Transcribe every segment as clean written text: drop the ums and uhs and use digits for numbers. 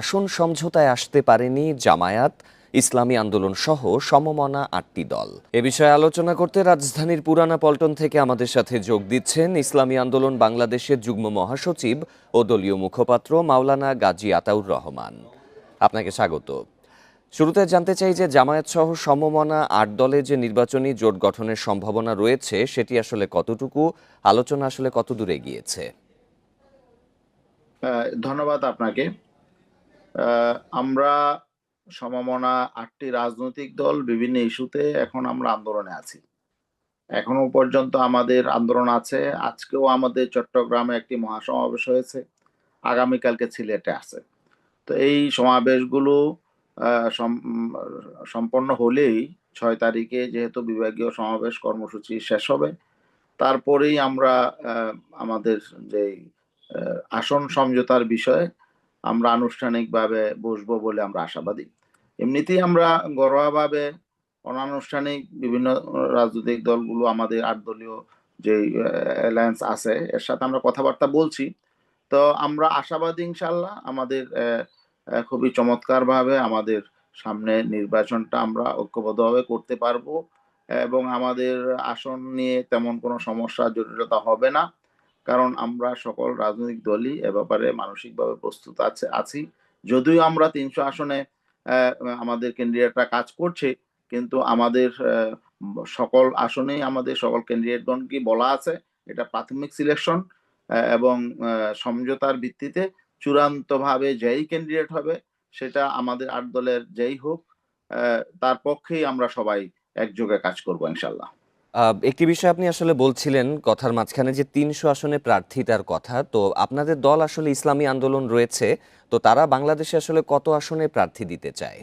আসন সমঝোতায় আসতে পারেনি জামায়াত, ইসলামী আন্দোলন সহ সমমনা ৮টি দল। এ বিষয়ে আলোচনা করতে রাজধানীর পুরানা পল্টন থেকে আমাদের সাথে যোগ দিচ্ছেন ইসলামী আন্দোলন বাংলাদেশের যুগ্ম মহাসচিব ও দলীয় মুখপাত্র মাওলানা গাজী আতাউর রহমান। আপনাকে স্বাগত। শুরুতে জানতে চাই যে জামায়াত সহ সমমনা ৮ দলে যে নির্বাচনী জোট গঠনের সম্ভাবনা রয়েছে সেটি আসলে কতটুকু, আলোচনা আসলে কত দূরে গিয়েছে? ধন্যবাদ আপনাকে। আমরা সমমনা ৮টি রাজনৈতিক দল বিভিন্ন ইস্যুতে এখন আমরা আন্দোলনে আছি। এখনো পর্যন্ত আমাদের আন্দোলন আছে। আজকেও আমাদের চট্টগ্রামে একটি মহাসমাবেশ হয়েছে। আগামীকালকে সিলেটে আছে। তো এই সমাবেশগুলো আ সম সম্পন্ন হলেই ৬ তারিখে যেহেতু বিভাগীয় সমাবেশ কর্মসূচি শেষ হবে, তারপরেই আমরা আ আমাদের যেই আ আসন সমঝোতার বিষয়ে আমরা আনুষ্ঠানিকভাবে বসবো বলে আমরা আশাবাদী। এমনিতেই আমরা ঘরোয়াভাবে অনানুষ্ঠানিক বিভিন্ন রাজনৈতিক দলগুলো আমাদের ৮ দলীয় যেই অ্যালায়েন্স আছে এর সাথে আমরা কথাবার্তা বলছি। তো আমরা আশাবাদী ইনশাআল্লাহ আমাদের খুবই চমৎকারভাবে আমাদের সামনে নির্বাচনটা আমরা ঐক্যবদ্ধভাবে করতে পারবো এবং আমাদের আসন নিয়ে তেমন কোনো সমস্যা জটিলতা হবে না। কারণ আমরা সকল রাজনৈতিক দলই এ ব্যাপারে মানসিকভাবে প্রস্তুত আছি। যদিও আমরা ৩০০ আসনে আমাদের ক্যান্ডিডেটরা কাজ করছে, কিন্তু আমাদের সকল আসনেই আমাদের সকল ক্যান্ডিডেটগণকেই বলা আছে এটা প্রাথমিক সিলেকশন এবং সমঝোতার ভিত্তিতে চূড়ান্তভাবে যেই ক্যান্ডিডেট হবে সেটা আমাদের ৮ দলের যেই হোক তার পক্ষেই আমরা সবাই একযোগে কাজ করব ইনশাআল্লাহ। একটি বিষয় আপনি আসলে বলছিলেন কথার মাঝখানে যে ৩০০ আসনে প্রার্থিতার কথা। তো আপনাদের দল আসলে ইসলামী আন্দোলন রয়েছে। তো তারা বাংলাদেশে আসলে কত আসনে প্রার্থী দিতে চায়?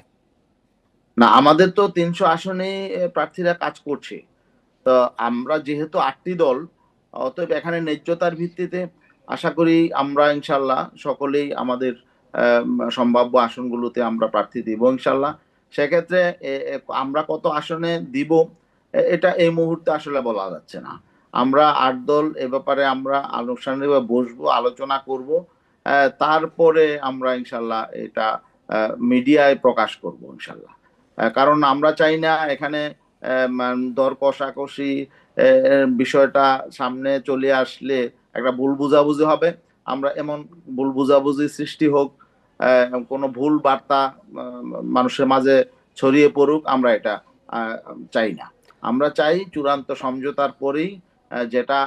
না, আমাদের তো ৩০০ আসনেই প্রার্থীরা কাজ করছে। তো আমরা যেহেতু ৮ টি দল, অতএব এখানে ন্যায্যতার ভিত্তিতে আশা করি আমরা ইনশাআল্লাহ সকলেই আমাদের সম্ভাব্য আসনগুলোতে আমরা প্রার্থী দিব ইনশাআল্লাহ। সেক্ষেত্রে এ এ আমরা কত আসনে দিব এটা এই মুহূর্তে আসলে বলা যাচ্ছে না। আমরা ৮ দল এ ব্যাপারে আমরা আনুষ্ঠানিকভাবে বসবো, আলোচনা করব। তারপরে আমরা ইনশাআল্লাহ এটা মিডিয়ায় প্রকাশ করব ইনশাআল্লাহ। কারণ আমরা চাই না এখানে দর কষাকষি বিষয়টা সামনে চলে আসলে একটা ভুল বুঝাবুঝি হবে। আমরা এমন ভুল বুঝাবুঝি সৃষ্টি হোক, কোনো ভুল বার্তা মানুষের মাঝে ছড়িয়ে পড়ুক, আমরা এটা আ চাই না। আমরা চাই চূড়ান্ত সমঝোতার পরেই যেটা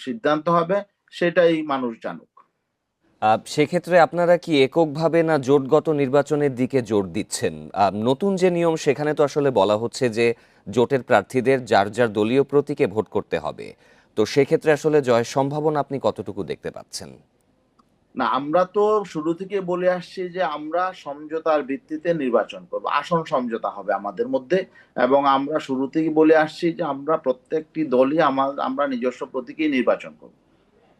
সিদ্ধান্ত হবে সেটাই মানুষ জানুক। সেক্ষেত্রে আপনারা কি এককভাবে না জোটগত নির্বাচনের দিকে জোর দিচ্ছেন? নতুন যে নিয়ম সেখানে তো আসলে বলা হচ্ছে যে জোটের প্রার্থীদের যার যার দলীয় প্রতীকে ভোট করতে হবে। তো সেক্ষেত্রে আসলে জয়ের সম্ভাবনা আপনি কতটুকু দেখতে পাচ্ছেন? না, আমরা তো শুরু থেকে বলে আসছি যে আমরা সমঝোতার ভিত্তিতে নির্বাচন করব। আসন সমঝোতা হবে আমাদের মধ্যে এবং আমরা শুরু থেকেই বলে আসছি যে আমরা প্রত্যেকটি দলই আমরা নিজস্ব প্রতীকেই নির্বাচন করব।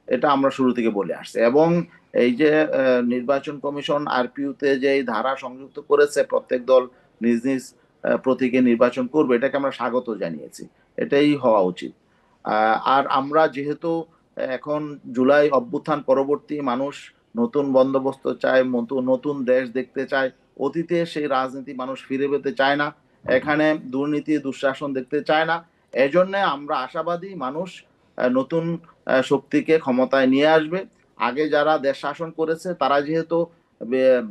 এটা আমরা শুরু থেকে বলে আসছি এবং এই যে নির্বাচন কমিশন আরপিইউ তে যে এই ধারা সংযুক্ত করেছে প্রত্যেক দল নিজ নিজ প্রতীকে নির্বাচন করবে এটাকে আমরা স্বাগত জানিয়েছি। এটাই হওয়া উচিত। আর আমরা যেহেতু এখন জুলাই অভ্যুত্থান পরবর্তী মানুষ নতুন বন্দোবস্ত চায়, নতুন দেশ দেখতে চায়। অতীতে সেই রাজনীতি মানুষ ফিরে পেতে চায় না। এখানে দুর্নীতি, দুঃশাসন দেখতে চায় না। এজন্যে আমরা আশাবাদী মানুষ নতুন শক্তিকে ক্ষমতায় নিয়ে আসবে। আগে যারা দেশ শাসন করেছে তারা যেহেতু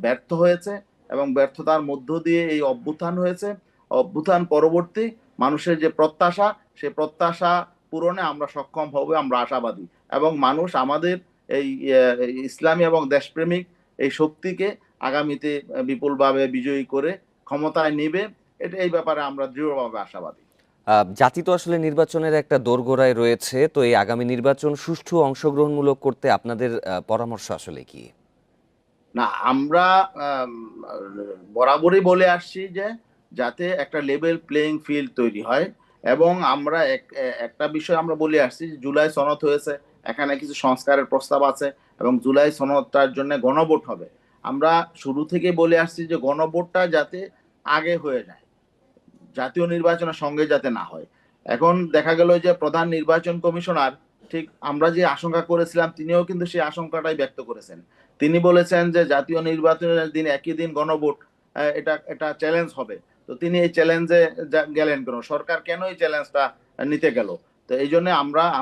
ব্যর্থ হয়েছে এবং ব্যর্থতার মধ্য দিয়ে এই অভ্যুত্থান হয়েছে। অভ্যুত্থান পরবর্তী মানুষের যে প্রত্যাশা, সে প্রত্যাশা পূরণে আমরা সক্ষম হব আমরা আশাবাদী। এবং মানুষ আমাদের এই ইসলামী এবং দেশপ্রেমিক এই শক্তিকে আগামীতে বিপুলভাবে বিজয়ী করে ক্ষমতায় নিবে। এই ব্যাপারে আমরা দৃঢ়ভাবে আশাবাদী। জাতি তো আসলে নির্বাচনের একটা দোরগোড়ায় রয়েছে। তো এই আগামী নির্বাচন সুষ্ঠু অংশগ্রহণমূলক করতে আপনাদের পরামর্শ আসলে কি? না, আমরা আম আ বরাবরই বলে আসছি যে যাতে একটা লেভেল প্লেইং ফিল্ড তৈরি হয় এবং আমরা একটা বিষয় আমরা বলে আসছি যে জুলাই সনদ হয়েছে। এখানে কিছু সংস্কারের প্রস্তাব আছে এবং জুলাই সনদটার জন্য গণভোট হবে। আমরা শুরু থেকেই বলে আসছি যে গণভোটটা যাতে আগে হয়ে যায়। জাতীয় নির্বাচনের সঙ্গে যাতে না হয়। এখন দেখা গেল যে প্রধান নির্বাচন কমিশনার ঠিক আমরা যে আশঙ্কা করেছিলাম তিনিও কিন্তু সেই আশঙ্কাটাই ব্যক্ত করেছেন। তিনি বলেছেন যে জাতীয় নির্বাচনের দিন একই দিন গণভোট, এটা চ্যালেঞ্জ হবে। তো তিনি এই চ্যালেঞ্জে গেলেন কেন? সরকার কেন এই চ্যালেঞ্জটা নিতে গেল? তো এই জন্য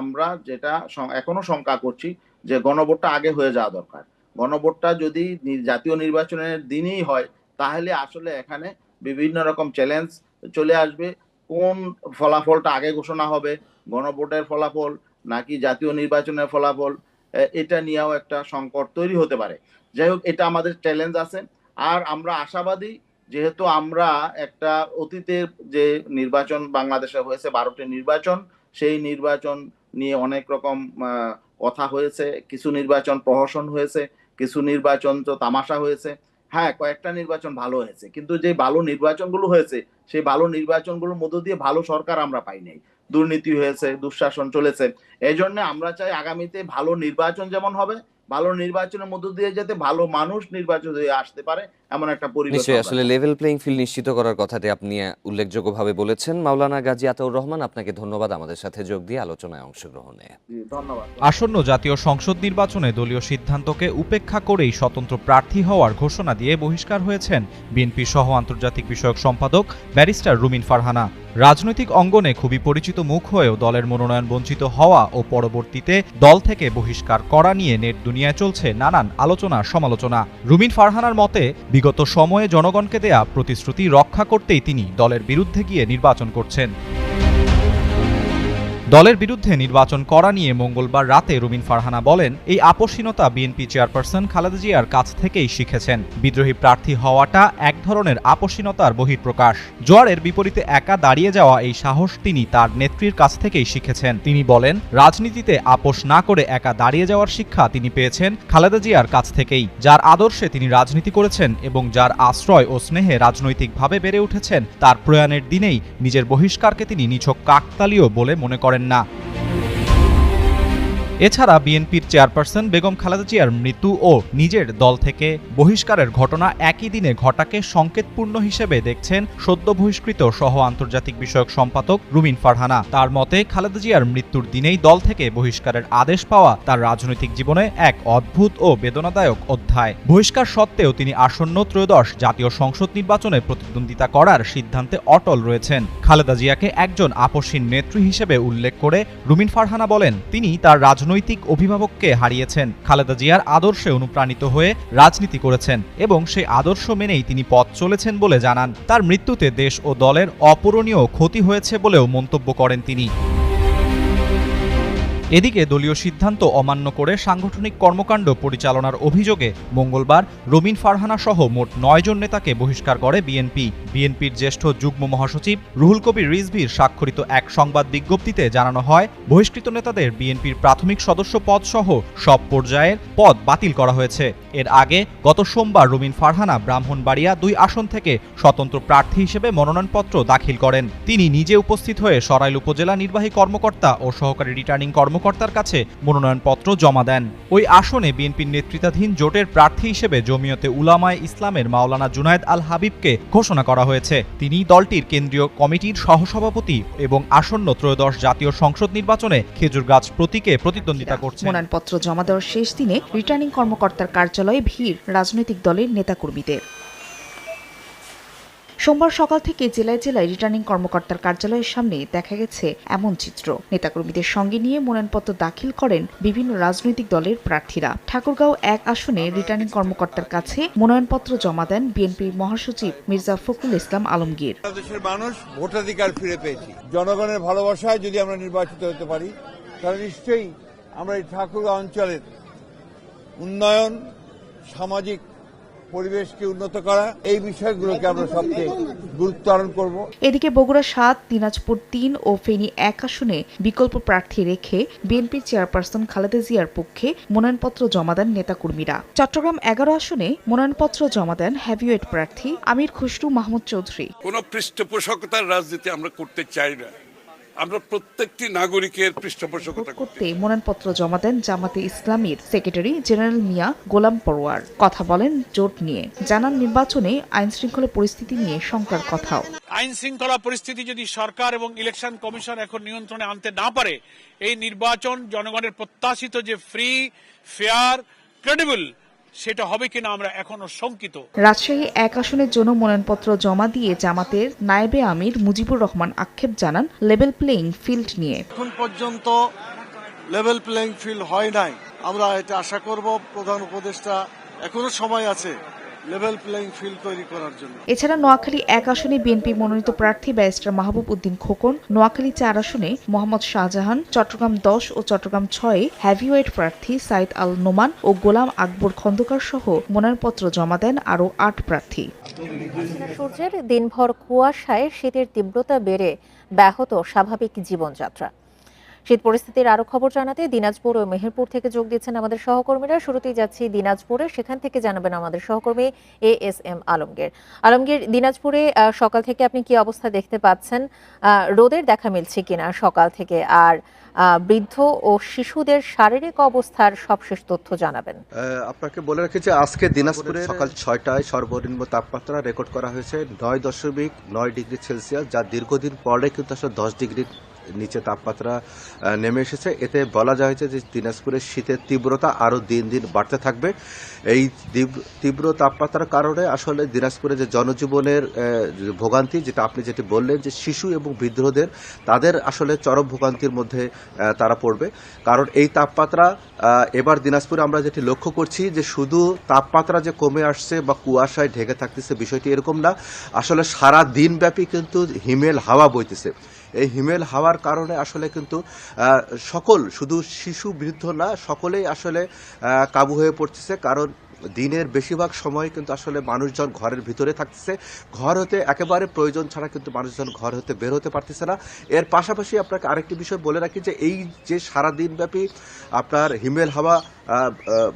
আমরা যেটা এখনো শঙ্কা করছি যে গণভোটটা আগে হয়ে যাওয়া দরকার। গণভোটটা যদি জাতীয় নির্বাচনের দিনই হয়, তাহলে আসলে এখানে বিভিন্ন রকম চ্যালেঞ্জ চলে আসবে। কোন ফলাফলটা আগে ঘোষণা হবে, গণভোটের ফলাফল নাকি জাতীয় নির্বাচনের ফলাফল, এটা নিয়েও একটা সংকট তৈরি হতে পারে। যাই হোক, এটা আমাদের চ্যালেঞ্জ আছে। আর আমরা আশাবাদী, যেহেতু আমরা একটা অতীতের যে নির্বাচন বাংলাদেশে হয়েছে 12টি নির্বাচন, সেই নির্বাচন নিয়ে অনেক রকম কথা হয়েছে। কিছু নির্বাচন প্রহসন হয়েছে, কিছু নির্বাচন তো তামাশা হয়েছে। হ্যাঁ, কয়েকটা নির্বাচন ভালো হয়েছে, কিন্তু যে ভালো নির্বাচনগুলো হয়েছে সেই ভালো নির্বাচনগুলোর মধ্য দিয়ে ভালো সরকার আমরা পাই নাই। দুর্নীতি হয়েছে, দুঃশাসন চলেছে। এই জন্য আমরা চাই আগামীতে ভালো নির্বাচন যেমন হবে, ভালো নির্বাচনের মধ্য দিয়ে যাতে ভালো মানুষ নির্বাচিত হয়ে আসতে পারে, এমন একটা পরিবেশ নিশ্চয়ই, আমরা আসলে চাই। লেভেল প্লেইং ফিল্ড নিশ্চিত করার কথাটি আপনি উল্লেখযোগ্যভাবে বলেছেন। মাওলানা গাজী আতাউর রহমান, আপনাকে ধন্যবাদ আমাদের সাথে যোগ দিয়ে আলোচনায় অংশগ্রহণে। জি, ধন্যবাদ। আসন্ন জাতীয় সংসদ নির্বাচনে দলীয় সিদ্ধান্তকে উপেক্ষা করেই স্বতন্ত্র প্রার্থী হওয়ার ঘোষণা দিয়ে বহিষ্কার হয়েছেন বিএনপি সহ আন্তর্জাতিক বিষয়ক সম্পাদক ব্যারিস্টার রুমিন ফারহানা। রাজনৈতিক অঙ্গনে খুবই পরিচিত মুখ হয়েও দলের মনোনয়ন বঞ্চিত হওয়া ও পরবর্তীতে দল থেকে বহিষ্কার করা নিয়ে নেট দুনিয়ায় চলছে নানান আলোচনা সমালোচনা। রুমিন ফারহানার মতে, বিগত সময়ে জনগণকে দেয়া প্রতিশ্রুতি রক্ষা করতেই তিনি দলের বিরুদ্ধে গিয়ে নির্বাচন করছেন। দলের বিরুদ্ধে নির্বাচন করা নিয়ে মঙ্গলবার রাতে রুমিন ফারহানা বলেন, এই আপোষহীনতা বিএনপি চেয়ারপারসন খালেদা জিয়ার কাছ থেকেই শিখেছেন। বিদ্রোহী প্রার্থী হওয়াটা এক ধরনের আপোষহীনতার বহিঃপ্রকাশ। জোয়ারের বিপরীতে একা দাঁড়িয়ে যাওয়া এই সাহস তিনি তার নেত্রীর কাছ থেকেই শিখেছেন। তিনি বলেন, রাজনীতিতে আপোষ না করে একা দাঁড়িয়ে যাওয়ার শিক্ষা তিনি পেয়েছেন খালেদা জিয়ার কাছ থেকেই, যার আদর্শে তিনি রাজনীতি করেছেন এবং যার আশ্রয় ও স্নেহে রাজনৈতিকভাবে বেড়ে উঠেছেন। তার প্রয়াণের দিনেই নিজের বহিষ্কারকে তিনি নিছক কাকতালীয় বলে মনে করেন না। এছাড়া বিএনপির চেয়ারপারসন বেগম খালেদা জিয়ার মৃত্যু ও নিজের দল থেকে বহিষ্কারের ঘটনা একই দিনে ঘটাকে সংকেতপূর্ণ হিসেবে দেখছেন সদ্য বহিষ্কৃত সহ আন্তর্জাতিক বিষয়ক সম্পাদক রুমিন ফারহানা। তার মতে, খালেদা জিয়ার মৃত্যুর দিনেই দল থেকে বহিষ্কারের আদেশ পাওয়া তার রাজনৈতিক জীবনে এক অদ্ভুত ও বেদনাদায়ক অধ্যায়। বহিষ্কার সত্ত্বেও তিনি আসন্ন ত্রয়োদশ জাতীয় সংসদ নির্বাচনে প্রতিদ্বন্দ্বিতা করার সিদ্ধান্তে অটল রয়েছেন। খালেদা জিয়াকে একজন আপোষহীন নেত্রী হিসেবে উল্লেখ করে রুমিন ফারহানা বলেন, তিনি তার রাজনৈতিক অভিভাবককে হারিয়েছেন। খালেদা জিয়ার আদর্শে অনুপ্রাণিত হয়ে রাজনীতি করেছেন এবং সেই আদর্শ মেনেই তিনি পথ চলেছেন বলে জানান। তার মৃত্যুতে দেশ ও দলের অপূরণীয় ক্ষতি হয়েছে বলেও মন্তব্য করেন তিনি। এদিকে দলীয় সিদ্ধান্ত অমান্য করে সাংগঠনিক কর্মকাণ্ড পরিচালনার অভিযোগে মঙ্গলবার রুমিন ফারহানা সহ মোট 9 জন নেতাকে বহিষ্কার করে বিএনপি। বিএনপির জ্যেষ্ঠ যুগ্ম মহাসচিব রুহুল কবির রিজভীর স্বাক্ষরিত এক সংবাদ বিজ্ঞপ্তিতে জানানো হয়, বহিষ্কৃত নেতাদের বিএনপির প্রাথমিক সদস্য পদ সহ সব পর্যায়ের পদ বাতিল করা হয়েছে। এর আগে গত সোমবার রুমিন ফারহানা ব্রাহ্মণবাড়িয়া 2 আসন থেকে স্বতন্ত্র প্রার্থী হিসেবে মনোনয়নপত্র দাখিল করেন। তিনি নিজে উপস্থিত হয়ে সরাইল উপজেলা নির্বাহী কর্মকর্তা ও সহকারী রিটার্নিং কর্মকর্তার কাছে মনোনয়নপত্র জমা দেন। ওই আসনে বিএনপির নেতৃত্বাধীন জোটের প্রার্থী হিসেবে জমিয়তে উলামায়ে ইসলামের মাওলানা জুনায়েদ আল হাবিবকে ঘোষণা করা হয়েছে। তিনি দলটির কেন্দ্রীয় কমিটির সহসভাপতি এবং আসন্ন ত্রয়োদশ জাতীয় সংসদ নির্বাচনে খেজুর গাছ প্রতীকে প্রতিদ্বন্দ্বিতা করছেন। মনোনয়নপত্র জমা দেওয়ার শেষ দিনে রিটার্নিং কর্মকর্তার কার্যালয়ে ভিড় রাজনৈতিক দলের নেতাকর্মীদের। সোমবার সকাল থেকে জেলায় জেলায় রিটার্নিং কর্মকর্তার কার্যালয়ের সামনে দেখা গেছে এমন চিত্র। নেতাকর্মীদের সঙ্গে নিয়ে মনোনয়নপত্র দাখিল করেন বিভিন্ন রাজনৈতিক দলের প্রার্থীরা। ঠাকুরগাঁও 1 আসনে রিটার্নিং কর্মকর্তার কাছে মনোনয়নপত্র জমা দেন বিএনপির মহাসচিব মির্জা ফখরুল ইসলাম আলমগীর। বাংলাদেশের মানুষ ভোটাধিকার ফিরে পেয়েছি। জনগণের ভালোবাসায় যদি আমরা নির্বাচিত হতে পারি, তাহলে নিশ্চয়ই আমরা এই ঠাকুরগাঁও অঞ্চলের উন্নয়ন, সামাজিক পরিবেশকে উন্নত করা, এই বিষয়গুলোকে আমরা সবচেয়ে গুরুত্ব আরোপ করব। এদিকে বগুড়া 7, দিনাজপুর 3 ও ফেনী 1 আসনে বিকল্প প্রার্থী রেখে বিএনপির চেয়ারপারসন খালেদা জিয়ার পক্ষে মনোনয়নপত্র জমা দেন নেতাকর্মীরা। চট্টগ্রাম 11 আসনে মনোনয়নপত্র জমা দেন হেভিওয়েট প্রার্থী আমির খুসরু মাহমুদ চৌধুরী। কোনো পৃষ্ঠপোষকতার রাজনীতি আমরা করতে চাই না। আমরা প্রত্যেকটি নাগরিকের পৃষ্ঠপোষকতা করতে মনোনয়নপত্র জমা দেন জামাতে ইসলামীর সেক্রেটারি জেনারেল মিয়া গোলাম পরোয়ার। কথা বলেন জোট নিয়ে, জানান নির্বাচনে আইন শৃঙ্খলা পরিস্থিতি নিয়ে শঙ্কার কথাও। আইন শৃঙ্খলা পরিস্থিতি যদি সরকার এবং ইলেকশন কমিশন এখন নিয়ন্ত্রণে আনতে না পারে, এই নির্বাচন জনগণের প্রত্যাশিত যে ফ্রি, ফেয়ার, ক্রেডিবল, সেটা হবে কিনা আমরা এখনো শঙ্কিত। রাজশাহী 1 আসনের জন্য মনোনয়নপত্র জমা দিয়ে জামাতের নায়েবে আমির মুজিবুর রহমান আক্ষেপ জানান লেভেল প্লেইং ফিল্ড নিয়ে। এখন পর্যন্ত লেভেল প্লেইং ফিল্ড হয় নাই। আমরা এটা আশা করব প্রধান উপদেষ্টা এখনো সময় আছে লেভেল প্লেইং ফিল্ড তৈরি করার জন্য। এছাড়া নোয়াখালী 1 আসনে বিএনপি মনোনীত প্রার্থী ব্যারিস্টার মাহবুব উদ্দিন খোকন, নোয়াখালী 4 আসনে মোহাম্মদ শাহজাহান, চট্টগ্রাম 10 ও চট্টগ্রাম 6 হেভিওয়েট প্রার্থী সাইদ আল নোমান ও গোলাম আকবর খন্দকার সহ মনোনয়নপত্র জমা দেন আরও 8 প্রার্থী। সূর্যের দিনভর কুয়াশায় শীতের তীব্রতা বেড়ে ব্যাহত স্বাভাবিক জীবনযাত্রা। শীত পরিস্থিতির আরো খবর জানাতে দিনাজপুর ও মেহেরপুর থেকে যোগ দিচ্ছেন আমাদের সহকর্মীরা। শুরুতেই যাচ্ছি দিনাজপুরে, সেখান থেকে জানাবেন আমাদের সহকর্মী ASM আলমগীর। আলমগীর, দিনাজপুরে সকাল থেকে আপনি কি অবস্থা দেখতে পাচ্ছেন? রোদের দেখা মিলছে কিনা সকাল থেকে? আর বৃদ্ধ ও শিশুদের শারীরিক অবস্থার সবশেষ তথ্য জানাবেন। আপনাকে বলে রাখি যে আজকে দিনাজপুরে সকাল 6টায় সর্বনিম্ন তাপমাত্রা রেকর্ড করা হয়েছে 9.9 ডিগ্রি সেলসিয়াস, যা দীর্ঘদিন পরে কিন্তু আসলে 10 ডিগ্রির নিচে তাপমাত্রা নেমে এসেছে। এতে বলা যায় যে দিনাজপুরের শীতের তীব্রতা আরও দিন দিন বাড়তে থাকবে। এই তীব্র তাপমাত্রার কারণে আসলে দিনাজপুরে যে জনজীবনের ভোগান্তি, যেটা আপনি যেটি বললেন যে শিশু এবং বৃদ্ধদের তাদের আসলে চরম ভোগান্তির মধ্যে তারা পড়বে। কারণ এই তাপমাত্রা এবার দিনাজপুরে আমরা যেটি লক্ষ্য করছি যে শুধু তাপমাত্রা যে কমে আসছে বা কুয়াশায় ঢেকে থাকতেছে বিষয়টি এরকম না, আসলে সারা দিনব্যাপী কিন্তু হিমেল হাওয়া বইতেছে। এই হিমেল হাওয়ার কারণে আসলে কিন্তু সকল, শুধু শিশু বৃদ্ধ না, সকলেই আসলে কাবু হয়ে পড়তেছে। কারণ দিনের বেশিরভাগ সময় কিন্তু আসলে মানুষজন ঘরের ভিতরে থাকতেছে, ঘর হতে একেবারে প্রয়োজন ছাড়া কিন্তু মানুষজন ঘর হতে বের হতে পারতেছে না। এর পাশাপাশি আপনাকে আরেকটি বিষয় বলে রাখি যে এই যে সারা দিনব্যাপী আপনার হিমেল হাওয়া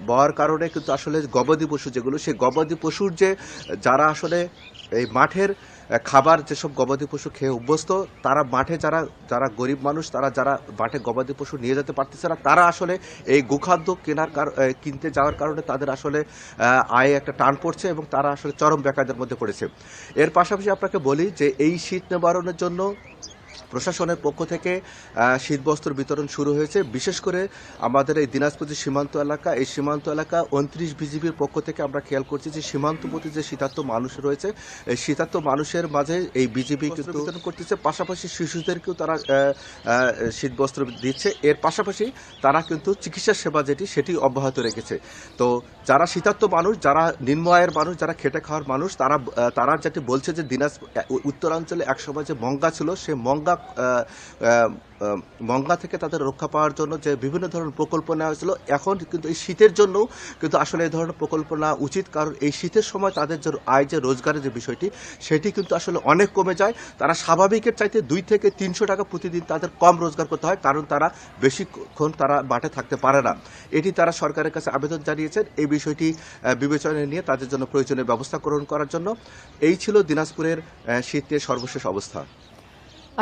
বওয়ার কারণে কিন্তু আসলে গবাদি পশু যেগুলো, সেই গবাদি পশুর যে যারা আসলে এই মাঠের খাবার যেসব গবাদি পশু খেয়ে অভ্যস্ত, তারা মাঠে যারা গরিব মানুষ, তারা যারা মাঠে গবাদি পশু নিয়ে যেতে পারতেছে না, তারা আসলে এই গোখাদ্য কিনতে যাওয়ার কারণে তাদের আসলে আয়ে একটা টান পড়ছে এবং তারা আসলে চরম বেকায়দার মধ্যে পড়েছে। এর পাশাপাশি আপনাকে বলি যে এই শীত নিবারণের জন্য প্রশাসনের পক্ষ থেকে শীতবস্ত্র বিতরণ শুরু হয়েছে। বিশেষ করে আমাদের এই দিনাজপুর যে সীমান্ত এলাকা, এই সীমান্ত এলাকা 29 বিজিবির পক্ষ থেকে আমরা খেয়াল করছি যে সীমান্তবর্তী যে শীতার্ত মানুষ রয়েছে, এই শীতার্ত মানুষের মাঝে এই বিজিবি কিন্তু বিতরণ করতেছে। পাশাপাশি শিশুদেরকেও তারা শীতবস্ত্র দিচ্ছে। এর পাশাপাশি তারা কিন্তু চিকিৎসা সেবা সেটি অব্যাহত রেখেছে। তো যারা শীতার্ত মানুষ, যারা নিম্ন আয়ের মানুষ, যারা খেটে খাওয়ার মানুষ, তারা যেটি বলছে যে দিনাজপুর উত্তরাঞ্চলে একসময় যে মঙ্গা ছিল, সে মঙ্গা থেকে তাদের রক্ষা পাওয়ার জন্য যে বিভিন্ন ধরনের প্রকল্প নেওয়া হয়েছিল, এখন কিন্তু এই শীতের জন্য কিন্তু আসলে এই ধরনের প্রকল্প নেওয়া উচিত। কারণ এই শীতের সময় তাদের যে আয়, যে রোজগারের যে বিষয়টি, সেটি কিন্তু আসলে অনেক কমে যায়। তারা স্বাভাবিকের চাইতে 2 থেকে 300 টাকা প্রতিদিন তাদের কম রোজগার করতে হয়, কারণ তারা বেশিক্ষণ তারা মাঠে থাকতে পারে না। এটি তারা সরকারের কাছে আবেদন জানিয়েছেন এই বিষয়টি বিবেচনায় নিয়ে তাদের জন্য প্রয়োজনীয় ব্যবস্থা গ্রহণ করার জন্য। এই ছিল দিনাজপুরের শীতের সর্বশেষ অবস্থা।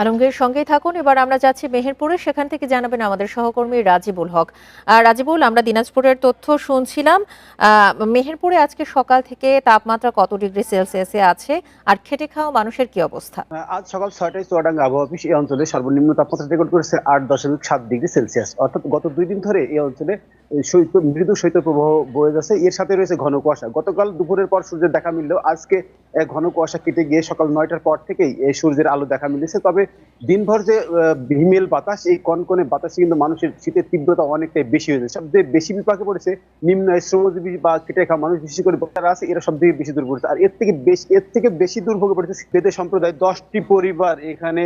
আলমগীর, সঙ্গেই থাকুন। এবার আমরা যাচ্ছি মেহেরপুরে, সেখান থেকে জানাবেন আমাদের সহকর্মী রাজিবুল হক। রাজিবুল, আমরা দিনাজপুরের তথ্য শুনছিলাম। মেহেরপুরে আজকে সকাল থেকে তাপমাত্রা কত ডিগ্রি সেলসিয়াসে আছে, আর খেটে খাওয়া মানুষের কি অবস্থা? আজ সকাল 6টায় চুয়াডাঙ্গা আবহাওয়া অফিস এই অঞ্চলে সর্বনিম্ন তাপমাত্রা রেকর্ড করেছে 8.7 ডিগ্রি সেলসিয়াস। অর্থাৎ গত 2 দিন ধরে এই অঞ্চলে মৃদু শৈত্যপ্রবাহ বয়ে যাচ্ছে। এর সাথে রয়েছে ঘন কুয়াশা। গতকাল দুপুরের পর সূর্যের দেখা মিললেও আজকে ঘন কুয়াশা কেটে গিয়ে সকাল 9টার পর থেকেই এই সূর্যের আলো দেখা মিলেছে। তবে দিনভর যে হিমেল বাতাস, এই কনকনে বাতাসে কিন্তু মানুষের শীতের তীব্রতা অনেকটাই বেশি হয়েছে। সবচেয়ে বেশি বিপাকে পড়েছে নিম্ন আয়ের শ্রমজীবী বা খেটে খাওয়া মানুষ, বিশেষ করে যারা আছে, এরা সব থেকে বেশি দুর্ভোগ পড়েছে। আর এর থেকে বেশি দুর্ভোগে পড়েছে বেদে সম্প্রদায়। 10টি পরিবার এখানে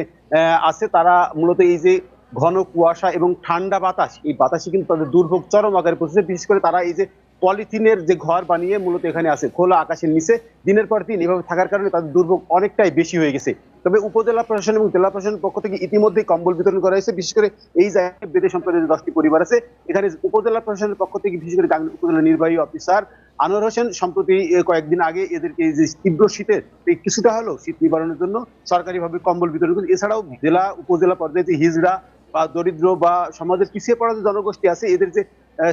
আছে। তারা মূলত এই যে ঘন কুয়াশা এবং ঠান্ডা বাতাস, এই বাতাসে কিন্তু তাদের দুর্ভোগ চরম আকারে পড়েছে। বিশেষ করে তারা এই যে পলিথিনের যে ঘর বানিয়ে মূলত এখানে আছে খোলা আকাশের নিচে, দিনের পর দিন এভাবে থাকার কারণে তাদের দুর্ভোগ অনেকটাই বেশি হয়ে গেছে। তবে উপজেলা প্রশাসন এবং জেলা প্রশাসনের পক্ষ থেকে ইতিমধ্যেই কম্বল বিতরণ করা হয়েছে। বিশেষ করে এই জায়গায় বেদে সম্প্রদায়ের 10টি পরিবার আছে, এখানে উপজেলা প্রশাসনের পক্ষ থেকে বিশেষ করে উপজেলা নির্বাহী অফিসার আনোয়ার হোসেন সম্প্রতি কয়েকদিন আগে এদেরকে এই যে তীব্র শীতের কিছুটা হলেও শীত নিবারণের জন্য সরকারিভাবে কম্বল বিতরণ করেছে। এছাড়াও জেলা উপজেলা পর্যায়ে যে হিজড়া বা দরিদ্র বা সমাজের পিছিয়ে পড়া যে জনগোষ্ঠী আছে, এদের যে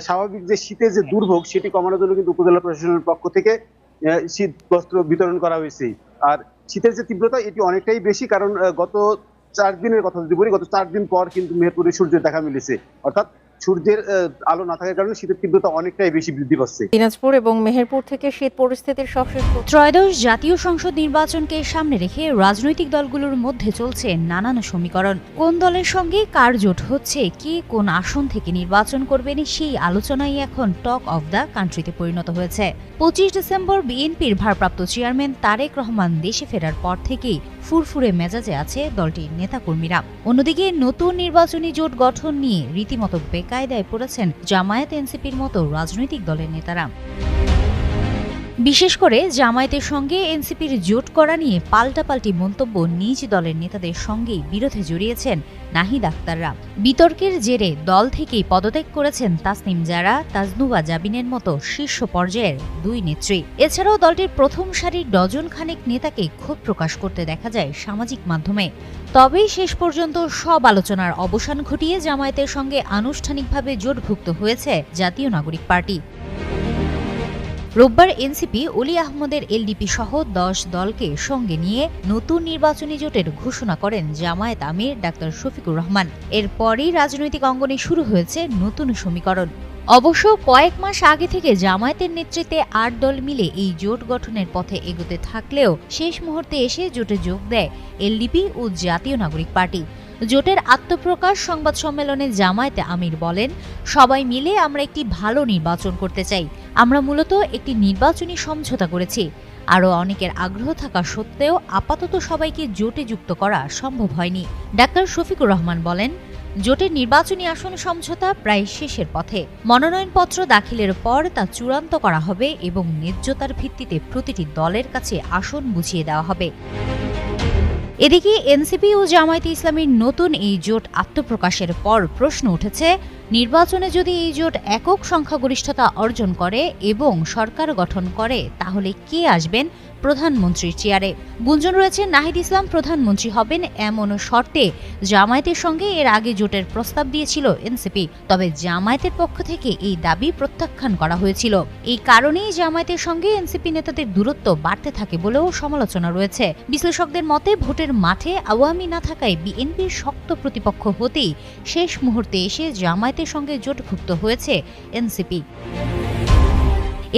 স্বাভাবিক যে শীতের যে দুর্ভোগ, সেটি কমানোর জন্য কিন্তু উপজেলা প্রশাসনের পক্ষ থেকে শীত বস্ত্র বিতরণ করা হয়েছে। আর শীতের যে তীব্রতা, এটি অনেকটাই বেশি। কারণ গত 4 দিনের কথা যদি বলি, গত 4 দিন পর কিন্তু মেহেরপুরে সূর্যের দেখা মিলেছে। অর্থাৎ সূর্যের আলো না থাকার কারণে শীতের তীব্রতা অনেকটাই বেশি বৃদ্ধি পাচ্ছে। দিনাজপুর এবং মেহেরপুর থেকে শীত পরিস্থিতির সবশেষ ত্রয়োদশ জাতীয় সংসদ নির্বাচনকে সামনে রেখে রাজনৈতিক দলগুলোর মধ্যে চলছে নানান সমীকরণ। কোন দলের সঙ্গে কার জোট হচ্ছে, কে কোন আসন থেকে নির্বাচন করবেন, সেই আলোচনাই এখন টক অফ দ্য কান্ট্রিতে পরিণত হয়েছে। 25 ডিসেম্বর বিএনপির ভারপ্রাপ্ত চেয়ারম্যান তারেক রহমান দেশে ফেরার পর থেকেই ফুরফুরে মেজাজে আছে দলটির নেতাকর্মীরা। অন্যদিকে নতুন নির্বাচনী জোট গঠন নিয়ে রীতিমতো বেকায়দায় পড়েছেন জামায়াত এনসিপির মতো রাজনৈতিক দলের নেতারা। বিশেষ করে জামায়াতের সঙ্গে এনসিপির জোট করা নিয়ে পাল্টাপাল্টি মন্তব্য নিজ দলের নেতাদের সঙ্গেই বিরোধে জড়িয়েছেন নাহিদ আক্তাররা। বিতর্কের জেরে দল থেকেই পদত্যাগ করেছেন তাসনিম জারা, তাজনুবা জাবিনের মতো শীর্ষ পর্যায়ের দুই নেত্রী। এছাড়াও দলটির প্রথম সারির ডজন খানেক নেতাকে ক্ষোভ প্রকাশ করতে দেখা যায় সামাজিক মাধ্যমে। তবেই শেষ পর্যন্ত সব আলোচনার অবসান ঘটিয়ে জামায়াতের সঙ্গে আনুষ্ঠানিকভাবে জোটভুক্ত হয়েছে জাতীয় নাগরিক পার্টি। রোববার এনসিপি অলি আহমদের এলডিপি সহ 10 দলকে সঙ্গে নিয়ে নতুন নির্বাচনী জোটের ঘোষণা করেন জামায়াত আমির ডাক্তার শফিকুর রহমান। এরপরই রাজনৈতিক অঙ্গনে শুরু হয়েছে নতুন সমীকরণ। অবশ্য কয়েক মাস আগে থেকে জামায়াতের নেতৃত্বে 8 দল মিলে এই জোট গঠনের পথে এগোতে থাকলেও শেষ মুহূর্তে এসে জোটে যোগ দেয় এলডিপি ও জাতীয় নাগরিক পার্টি। জোটের আত্মপ্রকাশ সংবাদ সম্মেলনে জামায়াতে আমির বলেন, সবাই মিলে আমরা একটি ভালো নির্বাচন করতে চাই। আমরা মূলত একটি নির্বাচনী সমঝোতা করেছি। আরও অনেকের আগ্রহ থাকা সত্ত্বেও আপাতত সবাইকে জোটে যুক্ত করা সম্ভব হয়নি। ডাক্তার শফিকুর রহমান বলেন, জোটের নির্বাচনী আসন সমঝোতা প্রায় শেষের পথে। মনোনয়নপত্র দাখিলের পর তা চূড়ান্ত করা হবে এবং ন্যায্যতার ভিত্তিতে প্রতিটি দলের কাছে আসন বুঝিয়ে দেওয়া হবে। এদিকে এনসিপি ও জামায়াতে ইসলামীর নতুন এই জোট আত্মপ্রকাশের পর প্রশ্ন উঠেছে, নির্বাচনে যদি এই জোট একক সংখ্যাগরিষ্ঠতা অর্জন করে এবং সরকার গঠন করে তাহলে কে আসবেন প্রধানমন্ত্রীর চেয়ারে? গুঞ্জন রয়েছে নাহিদ ইসলাম প্রধানমন্ত্রী হবেন এমন শর্তে জামায়াতের সঙ্গে এর আগে জোটের প্রস্তাব দিয়েছিল এনসিপি। তবে জামায়াতের পক্ষ থেকে এই দাবি প্রত্যাখ্যান করা হয়েছিল। এই কারণেই জামায়াতের সঙ্গে এনসিপি নেতাদের দূরত্ব বাড়তে থাকে বলেও সমালোচনা রয়েছে। বিশ্লেষকদের মতে ভোটের মাঠে আওয়ামী না থাকায় বিএনপির শক্ত প্রতিপক্ষ হতেই শেষ মুহূর্তে এসে জামায়াতের সঙ্গে জোটভুক্ত হয়েছে এনসিপি।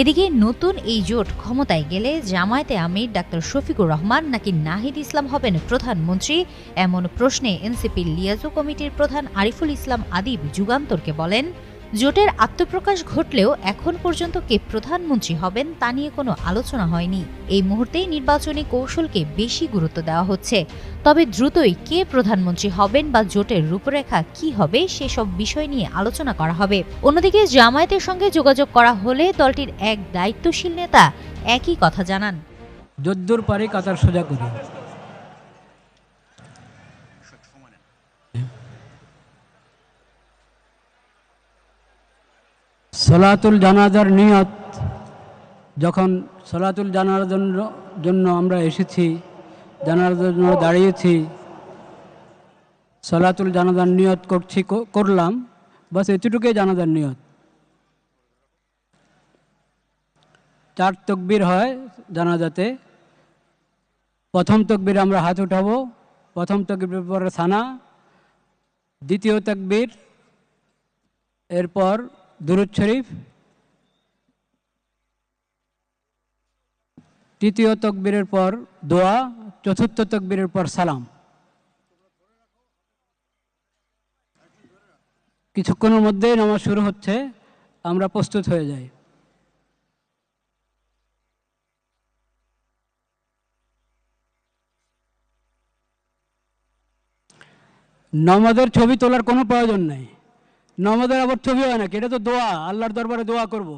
এদিকে নতুন এই জোট ক্ষমতায় গেলে জামায়াতে আমির ডাক্তার শফিকুর রহমান নাকি নাহিদ ইসলাম হবেন প্রধানমন্ত্রী, এমন প্রশ্নে এনসিপির লিয়াজু কমিটির প্রধান আরিফুল ইসলাম আদিব যুগান্তরকে বলেন, জোটের আত্মপ্রকাশ ঘটলেও এখন পর্যন্ত কে প্রধানমন্ত্রী হবেন তা নিয়ে কোনো আলোচনা হয়নি। এই মুহূর্তেই নির্বাচনী কৌশলকে বেশি গুরুত্ব দেওয়া হচ্ছে। তবে দ্রুতই কে প্রধানমন্ত্রী হবেন বা জোটের রূপরেখা কি হবে সেসব বিষয় নিয়ে আলোচনা করা হবে। অন্যদিকে জামায়াতের সঙ্গে যোগাযোগ করা হলে দলটির এক দায়িত্বশীল নেতা একই কথা জানান। যদ্দূর পারি কাতার সোজা করি। সলাতুল জানাজার নিয়ত, যখন সলাতুল জানাজার জন্য আমরা এসেছি, জানাজার জন্য দাঁড়িয়েছি, সলাতুল জানাজার নিয়ত করলাম, বাস এতটুকুই জানাজার নিয়ত। 4 তাকবীর হয় জানাজাতে। প্রথম তাকবীর আমরা হাত উঠাবো, প্রথম তাকবীর পরে সানা, দ্বিতীয় তাকবীর, এরপর দুরূদ শরীফ, তৃতীয় তাকবীরের পর দোয়া, চতুর্থ তাকবীরের পর সালাম। কিছুক্ষণের মধ্যেই নামাজ শুরু হচ্ছে, আমরা প্রস্তুত হয়ে যাই। নামাজের ছবি তোলার কোনো প্রয়োজন নেই। নামাজের আবার ছবি হয় নাকি? এটা তো দোয়া, আল্লাহর দরবারে দোয়া করব।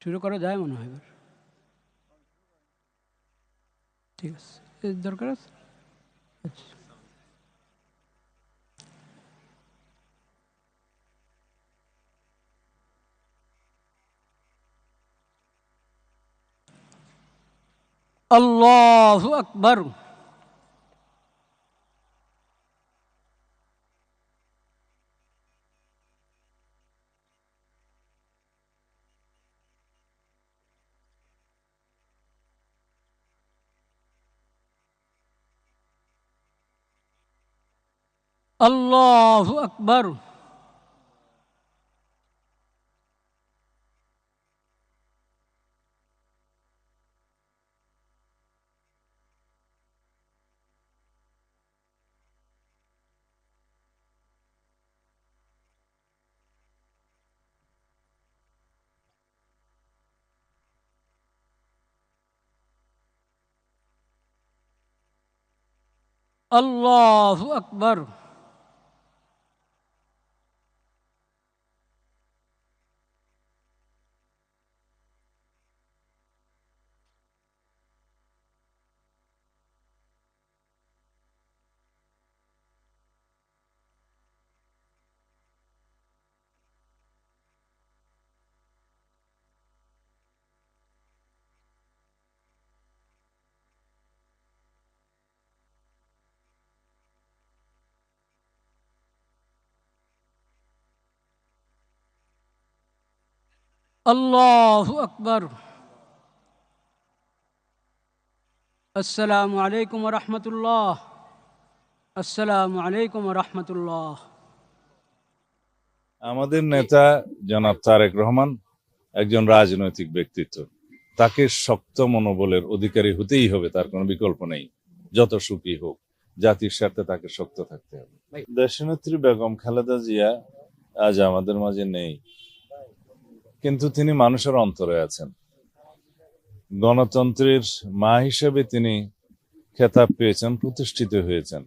শুরু করা যায় মনে হয় এবার। ঠিক আছে, দরকার আছে। আচ্ছা, আল্লাহু আকবার। আল্লাহু আকবার। আল্লাহু আকবার। আল্লাহু আকবার। আসসালামু আলাইকুম ওয়া রাহমাতুল্লাহ। আসসালামু আলাইকুম ওয়া রাহমাতুল্লাহ। আমাদের নেতা জনাব তারেক রহমান একজন রাজনৈতিক ব্যক্তিত্ব, তাকে শক্ত মনোবলের অধিকারী হতেই হবে, তার কোনো বিকল্প নেই। যত সুখী হোক, জাতির স্বার্থে তাকে শক্ত থাকতে হবে। দেশনেত্রী বেগম খালেদা জিয়া আজ আমাদের মাঝে নেই, কিন্তু তিনি মানুষের অন্তরে আছেন। গণতন্ত্রের মা হিসেবে তিনি খেতাব পেয়েছেন, প্রতিষ্ঠিত হয়েছেন।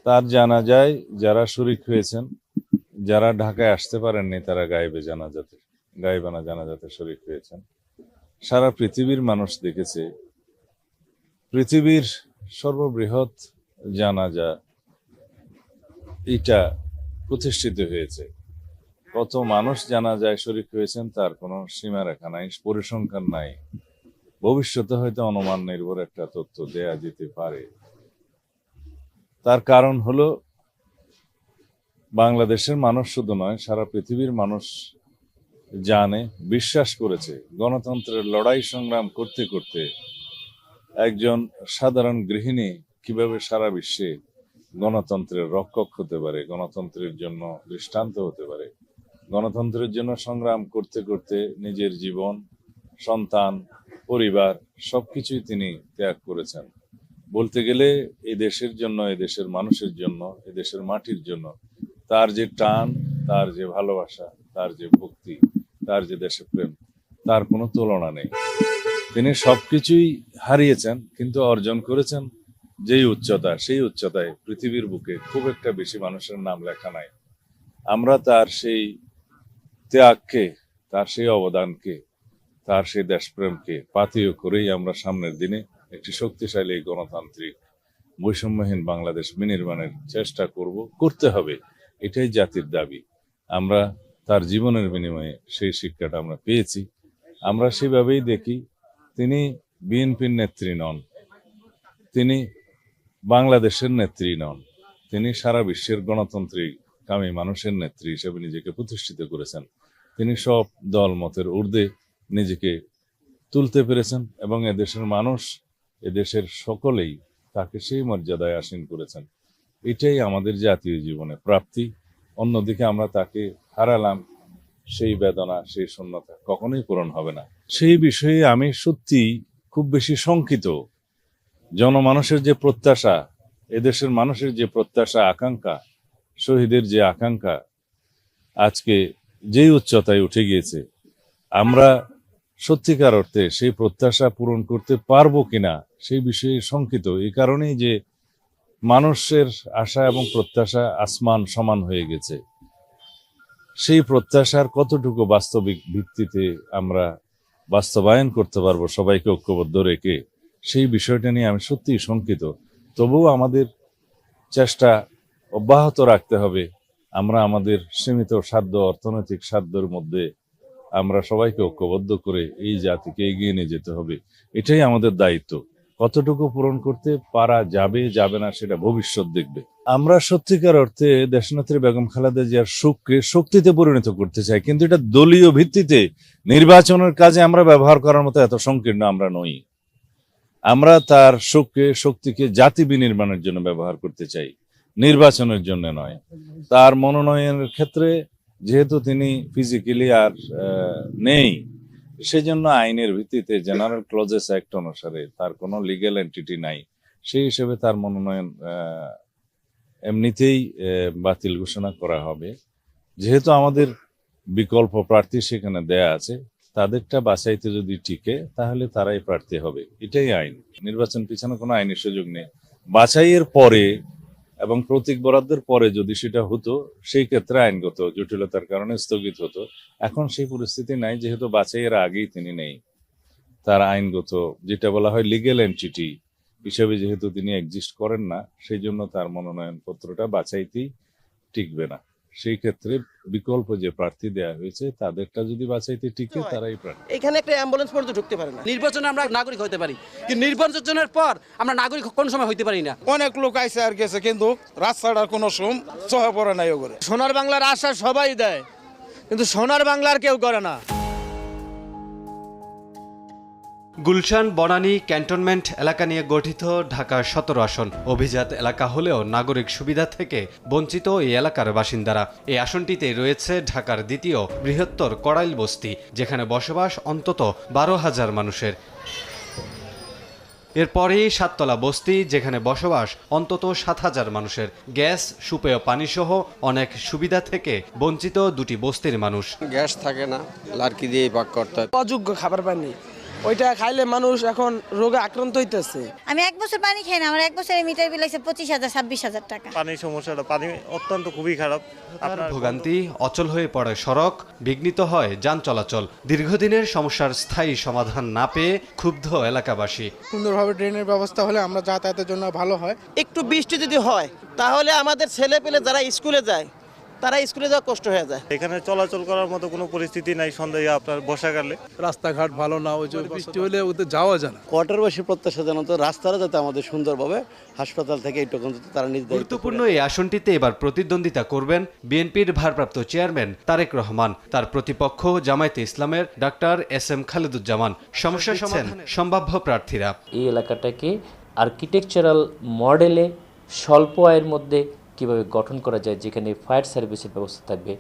তার জানাজায় যারা শরীক হয়েছেন, যারা ঢাকায় আসতে পারেননি, তারা গায়েবানা জানাজাতে শরীক হয়েছেন। সারা পৃথিবীর মানুষ দেখেছে, পৃথিবীর সর্ববৃহৎ জানাজা এটা প্রতিষ্ঠিত হয়েছে। কত মানুষ জানাজায় শরীক হয়েছেন তার কোনো সীমারেখা নাই, পরিসংখ্যান নাই। ভবিষ্যতে হয়তো অনুমান নির্ভর একটা তথ্য দেয়া যেতে পারে। তার কারণ হলো, বাংলাদেশের মানুষ শুধু নয়, সারা পৃথিবীর মানুষ জানে, বিশ্বাস করেছে, গণতন্ত্রের লড়াই সংগ্রাম করতে করতে একজন সাধারণ গৃহিণী কিভাবে সারা বিশ্বে গণতন্ত্রের রক্ষক হতে পারে, গণতন্ত্রের জন্য দৃষ্টান্ত হতে পারে। গণতন্ত্রের জন্য সংগ্রাম করতে করতে নিজের জীবন, সন্তান, পরিবার সবকিছুই তিনি ত্যাগ করেছেন। বলতে গেলে এই দেশের জন্য, এই দেশের মানুষের জন্য, এই দেশের মাটির জন্য তার যে টান, তার যে ভালোবাসা, তার যে ভক্তি, তার যে দেশপ্রেম, তার কোনো তুলনা নেই। তিনি সবকিছুই হারিয়েছেন, কিন্তু অর্জন করেছেন যেই উচ্চতা, সেই উচ্চতায় পৃথিবীর বুকে খুব একটা বেশি মানুষের নাম লেখা নাই। আমরা তার সেই ত্যাগকে, তার সেই অবদানকে, তার সেই দেশপ্রেমকে পাথেয় করেই আমরা সামনের দিনে একটি শক্তিশালী গণতান্ত্রিক বৈষম্যহীন বাংলাদেশ বিনির্মাণের চেষ্টা করতে হবে। এটাই জাতির দাবি। আমরা তার জীবনের বিনিময়ে সেই শিক্ষাটা আমরা পেয়েছি। আমরা সেভাবেই দেখি, তিনি বিএনপির নেত্রী নন, তিনি বাংলাদেশের নেত্রী নন, তিনি সারা বিশ্বের গণতান্ত্রিক কামী মানুষের নেত্রী হিসেবে নিজেকে প্রতিষ্ঠিত করেছেন। তিনি সব দল মতের ঊর্ধ্বে নিজেকে তুলতে পেরেছেন এবং এদেশের মানুষ, এদেশের সকলেই তাকে সেই মর্যাদায় আসীন করেছেন। এটাই আমাদের জাতীয় জীবনে প্রাপ্তি। অন্যদিকে আমরা তাকে হারালাম, সেই বেদনা, সেই শূন্যতা কখনোই পূরণ হবে না। সেই বিষয়ে আমি সত্যি খুব বেশি শঙ্কিত। জনমানুষের যে প্রত্যাশা, এদেশের মানুষের যে প্রত্যাশা, আকাঙ্ক্ষা, শহীদের যে আকাঙ্ক্ষা আজকে যেই উচ্চতায় উঠে গিয়েছে, আমরা সত্যিকার অর্থে সেই প্রত্যাশা পূরণ করতে পারবো কিনা সেই বিষয়ে শঙ্কিত। এই কারণেই যে মানুষের আশা এবং প্রত্যাশা আসমান সমান হয়ে গেছে। সেই প্রত্যাশার কতটুকু বাস্তবিক ভিত্তিতে আমরা বাস্তবায়ন করতে পারবো সবাইকে ঐক্যবদ্ধ রেখে, সেই বিষয়টা নিয়ে আমি সত্যিই শঙ্কিত। তবুও আমাদের চেষ্টা অব্যাহত রাখতে হবে। আমরা আমাদের সীমিত সাধ্য, অর্থনৈতিক সাধ্যের মধ্যে আমরা সবাইকে ঐক্যবদ্ধ করে এই জাতিকে এগিয়ে নিয়ে যেতে হবে। এটাই আমাদের দায়িত্ব। কতটুকু পূরণ করতে পারা যাবে যাবে না সেটা ভবিষ্যৎ দেখবে। আমরা সত্যিকার অর্থে দেশনেত্রী বেগম খালেদা জিয়ার সুখকে শক্তিতে পরিণত করতে চাই, কিন্তু এটা দলীয় ভিত্তিতে নির্বাচনের কাজে আমরা ব্যবহার করার মতো এত সংকীর্ণ আমরা নই। আমরা তার সুখকে, শক্তিকে জাতি বিনির্মাণের জন্য ব্যবহার করতে চাই। নির্বাচনের জন্য নয়। তার মনোনয়নের ক্ষেত্রে যেহেতু তিনি ফিজিক্যালি আর নেই, সেজন্য আইনের ভিত্তিতে জেনারেল ক্লজেস অ্যাক্ট অনুসারে তার কোনো লিগ্যাল এন্টিটি নাই, সেই হিসেবে তার মনোনয়ন এমনিতেই বাতিল ঘোষণা করা হবে। যেহেতু আমাদের বিকল্প প্রার্থী সেখানে দেয়া আছে, তাদেরটা বাছাইতে যদি টিকে তাহলে তারাই প্রার্থী হবে, এটাই আইন। নির্বাচন পিছনে কোনো আইনের সুযোগ নেই। বাছাইয়ের পরে এবং প্রতীক বরাদ্দের পরে যদি সেটা হতো, সেই ক্ষেত্রে আইনগত জটিলতার কারণে স্থগিত হতো। এখন সেই পরিস্থিতি নাই, যেহেতু বাছাইয়ের আগেই তিনি নেই। তার আইনগত যেটা বলা হয় লিগ্যাল এন্টিটি হিসেবে যেহেতু তিনি এক্সিস্ট করেন না, সেই জন্য তার মনোনয়ন পত্রটা বাছাইতেই টিকবে না। সেই ক্ষেত্রে বিকল্প যে প্রার্থী দেয়া হয়েছে তাদেরটা যদি বাছাইতে টিকে তারাই প্রার্থী। এখানে একটা অ্যাম্বুলেন্স পর্যন্ত ঢুকতে পারে না। নির্বাচনে আমরা নাগরিক হতে পারি, কিন্তু নির্বাচনের পর আমরা নাগরিক কোন সময় হইতে পারি না। অনেক লোক আইসে আর গেছে, কিন্তু রাস্তাটার কোনো সহে পড়ে নাই। ওগুলো সোনার বাংলার আশা সবাই দেয়, কিন্তু সোনার বাংলার কেউ করে না। গুলশান বনানী ক্যান্টনমেন্ট এলাকা নিয়ে গঠিত ঢাকার 17 আসন অভিজাত এলাকা হলেও নাগরিক সুবিধা থেকে বঞ্চিত এই এলাকার বাসিন্দারা। এই আসনটিতে রয়েছে ঢাকার দ্বিতীয় বৃহত্তর কড়াইল বস্তি, যেখানে বসবাস অন্তত 12,000 মানুষের। এরপরেই সাততলা বস্তি, যেখানে বসবাস অন্তত 7,000 মানুষের। গ্যাস, সুপেয় পানিসহ অনেক সুবিধা থেকে বঞ্চিত দুটি বস্তির মানুষ। গ্যাস থাকে না, লার্কি দিয়ে পাক করতে হয়। অযোগ্য খাবার পানি, ওইটা খাইলে মানুষ এখন রোগে আক্রান্ত হইতেছে। আমি 1 বছর পানি খাই না, আমার 1 বছরের মিটার বিল হইছে 25,000 26,000 টাকা। পানির সমস্যাটা, পানি অত্যন্ত খুবই খারাপ। আপনার ভোগান্তি, অচল হয়ে পড়ে সড়ক, বিঘ্নিত হয় যান চলাচল। দীর্ঘদিনের সমস্যার স্থায়ী সমাধান না পেয়ে ক্ষুব্ধ এলাকাবাসী। সুন্দরভাবে ড্রেনের ব্যবস্থা হলে আমরা যাতায়াতের জন্য ভালো হয়। একটু বৃষ্টি যদি হয় তাহলে আমাদের ছেলে পেলে যারা স্কুলে যায় তারা স্কুলে যাওয়া কষ্ট হয়ে যায়। এখানে চলাচল করার মতো কোনো পরিস্থিতি নাই সন্ধ্যায় আপনার বর্ষাকালে। রাস্তাঘাট ভালো না, ওই যে বৃষ্টি হলে ওতে যাওয়া যায় না। কোয়ার্টারবাসী প্রত্যাশা জানাতো রাস্তাটা যাতে আমাদের সুন্দরভাবে হাসপাতাল থেকে এইটুকু তারা নির্ধারিত। গুরুত্বপূর্ণ এই আসনটিতে এবার প্রতিদ্বন্দ্বিতা করবেন বিএনপির ভারপ্রাপ্ত চেয়ারম্যান তারেক রহমান। তার প্রতিপক্ষ জামায়াতে ইসলামের ডাক্তার SM খালেদুজ্জামান। সমস্যা সমাধান সম্ভাব্য প্রার্থীরা। এই এলাকাটাকে আর্কিটেকচারাল মডেলে স্বল্প আয়ের মধ্যে কীভাবে গঠন করা যায়, যেখানে ফায়ার সার্ভিসের ব্যবস্থা থাকবে,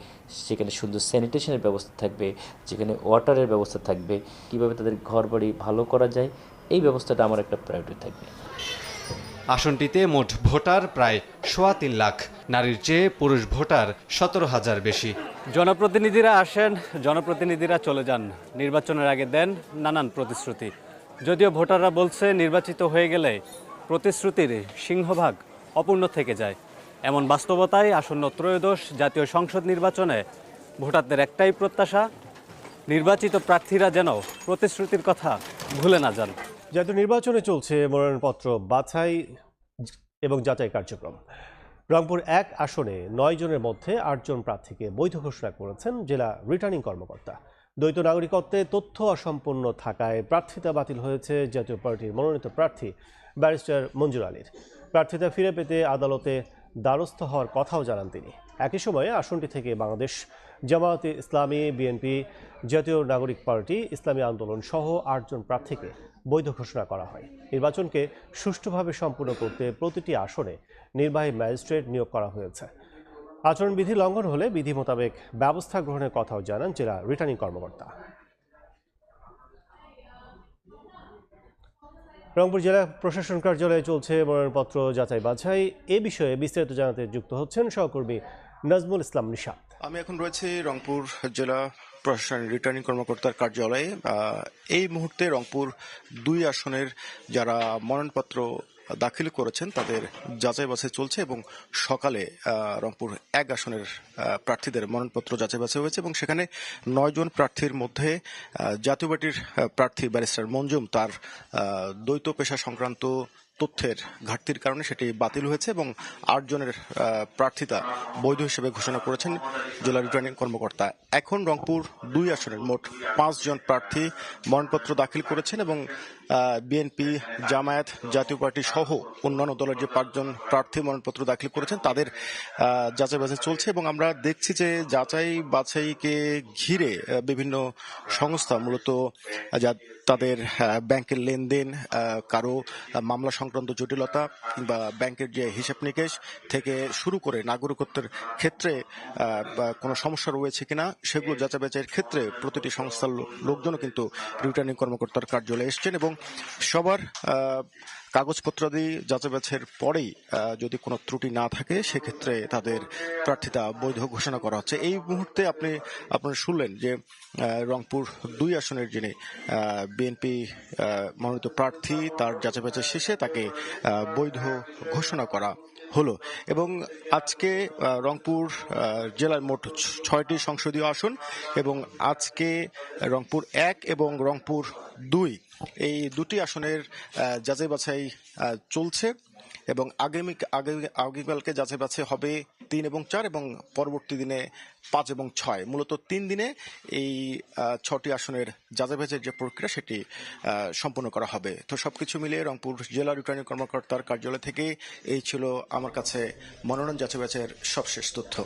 সেখানে সুন্দর স্যানিটেশনের ব্যবস্থা থাকবে, যেখানে ওয়াটারের ব্যবস্থা থাকবে, কীভাবে তাদের ঘরবাড়ি ভালো করা যায়, এই ব্যবস্থাটা আমার একটা প্রায়োরিটি থাকবে। আসনটিতে মোট ভোটার প্রায় 3.25 লাখ, নারীর চেয়ে পুরুষ ভোটার 17,000 বেশি। জনপ্রতিনিধিরা আসেন, জনপ্রতিনিধিরা চলে যান, নির্বাচনের আগে দেন নানান প্রতিশ্রুতি। যদিও ভোটাররা বলছে নির্বাচিত হয়ে গেলে প্রতিশ্রুতির সিংহভাগ অপূর্ণ থেকে যায়। এমন বাস্তবতায় আসন্ন ত্রয়োদশ জাতীয় সংসদ নির্বাচনে ভোটারদের একটাই প্রত্যাশা, নির্বাচিত প্রার্থীরা যেন প্রতিশ্রুতির কথা ভুলে না যান। জাতীয় নির্বাচনে চলছে মনোনয়নপত্র বাছাই এবং যাচাই কার্যক্রম। রংপুর 1 আসনে 9 জনের মধ্যে 8 জন প্রার্থীকে বৈধ ঘোষণা করেছেন জেলা রিটার্নিং কর্মকর্তা। দ্বৈত নাগরিকত্বে তথ্য অসম্পূর্ণ থাকায় প্রার্থিতা বাতিল হয়েছে জাতীয় পার্টির মনোনীত প্রার্থী ব্যারিস্টার মঞ্জুর আলীর। প্রার্থিতা ফিরে পেতে আদালতে দ্বারস্থ হওয়ার কথাও জানান তিনি। একই সময়ে আসনটি থেকে বাংলাদেশ জামায়াতে ইসলামী, বিএনপি, জাতীয় নাগরিক পার্টি, ইসলামী আন্দোলন সহ 8 জন প্রার্থীকে বৈধ ঘোষণা করা হয়। নির্বাচনকে সুষ্ঠুভাবে সম্পূর্ণ করতে প্রতিটি আসনে নির্বাহী ম্যাজিস্ট্রেট নিয়োগ করা হয়েছে। আচরণবিধি লঙ্ঘন হলে বিধি মোতাবেক ব্যবস্থা গ্রহণের কথাও জানান জেলা রিটার্নিং কর্মকর্তা। রংপুর জেলা প্রশাসন কার্যালয়ে চলছে মনোনয়নপত্র যাচাই বাছাই। এ বিষয়ে বিস্তারিত জানাতে যুক্ত হচ্ছেন সহকর্মী নাজমুল ইসলাম নিশাত। আমি এখন রয়েছে রংপুর জেলা প্রশাসন রিটার্নিং কর্মকর্তার কার্যালয়ে। এই মুহূর্তে রংপুর 2 আসনের যারা মনোনয়নপত্র দাখিল করেছেন তাদের যাচাই বাছাই চলছে এবং সকালে রংপুর 1 আসনের প্রার্থীদের মনোনয়নপত্র যাচাই বাছাই হয়েছে এবং সেখানে 9 জন প্রার্থীর মধ্যে জাতীয় পার্টির প্রার্থী ব্যারিস্টার মঞ্জুম তার দ্বৈত পেশা সংক্রান্ত তথ্যের ঘাটতির কারণে সেটি বাতিল হয়েছে এবং 8 জনের প্রার্থিতা বৈধ হিসেবে ঘোষণা করেছেন জেলা রিটার্নিং কর্মকর্তা। এখন রংপুর 2 আসনের মোট 5 জন প্রার্থী মনোনয়নপত্র দাখিল করেছেন এবং বিএনপি, জামায়াত, জাতীয় পার্টি সহ অন্যান্য দলের যে 5 জন প্রার্থী মনোনয়নপত্র দাখিল করেছেন তাদের যাচাই বাছাই চলছে এবং আমরা দেখছি যে যাচাই বাছাইকে ঘিরে বিভিন্ন সংস্থা মূলত তাদের ব্যাংকের লেনদেন, কারো মামলা সংক্রান্ত জটিলতা কিংবা ব্যাংকের যে হিসাব নিকেশ থেকে শুরু করে নাগরিকত্বের ক্ষেত্রে কোনো সমস্যা রয়েছে কিনা সেগুলো যাচাই বাছাইয়ের ক্ষেত্রে প্রতিটি সংস্থার লোকজনও কিন্তু রিটার্নিং কর্মকর্তার কার্যালয়ে এসছেন এবং সবার কাগজপত্রাদি যাচাই বাছাইয়ের পরেই যদি কোনো ত্রুটি না থাকে সেক্ষেত্রে তাদের প্রার্থিতা বৈধ ঘোষণা করা হচ্ছে। এই মুহূর্তে আপনারা শুনলেন যে রংপুর 2 আসনের যিনি বিএনপি মনোনীত প্রার্থী তার যাচাই বাছাই শেষে তাকে বৈধ ঘোষণা করা হলো এবং আজকে রংপুর জেলার মোট 6টি সংসদীয় আসন এবং আজকে রংপুর 1 এবং রংপুর 2 এই দুটি আসনের যাচাই বাছাই চলছে এবং আগামীকালকে যাচাই বাছাই হবে 3 এবং 4 এবং পরবর্তী দিনে 5 এবং 6। মূলত 3 দিনে এই 6টি আসনের যাচাই বাছাইয়ের যে প্রক্রিয়া সেটি সম্পন্ন করা হবে। তো সবকিছু মিলিয়ে রংপুর জেলা রিটার্নিং কর্মকর্তার কার্যালয় থেকে এই ছিল আমার কাছে মনোনয়ন যাচাই বাছাইয়ের সবশেষ তথ্য।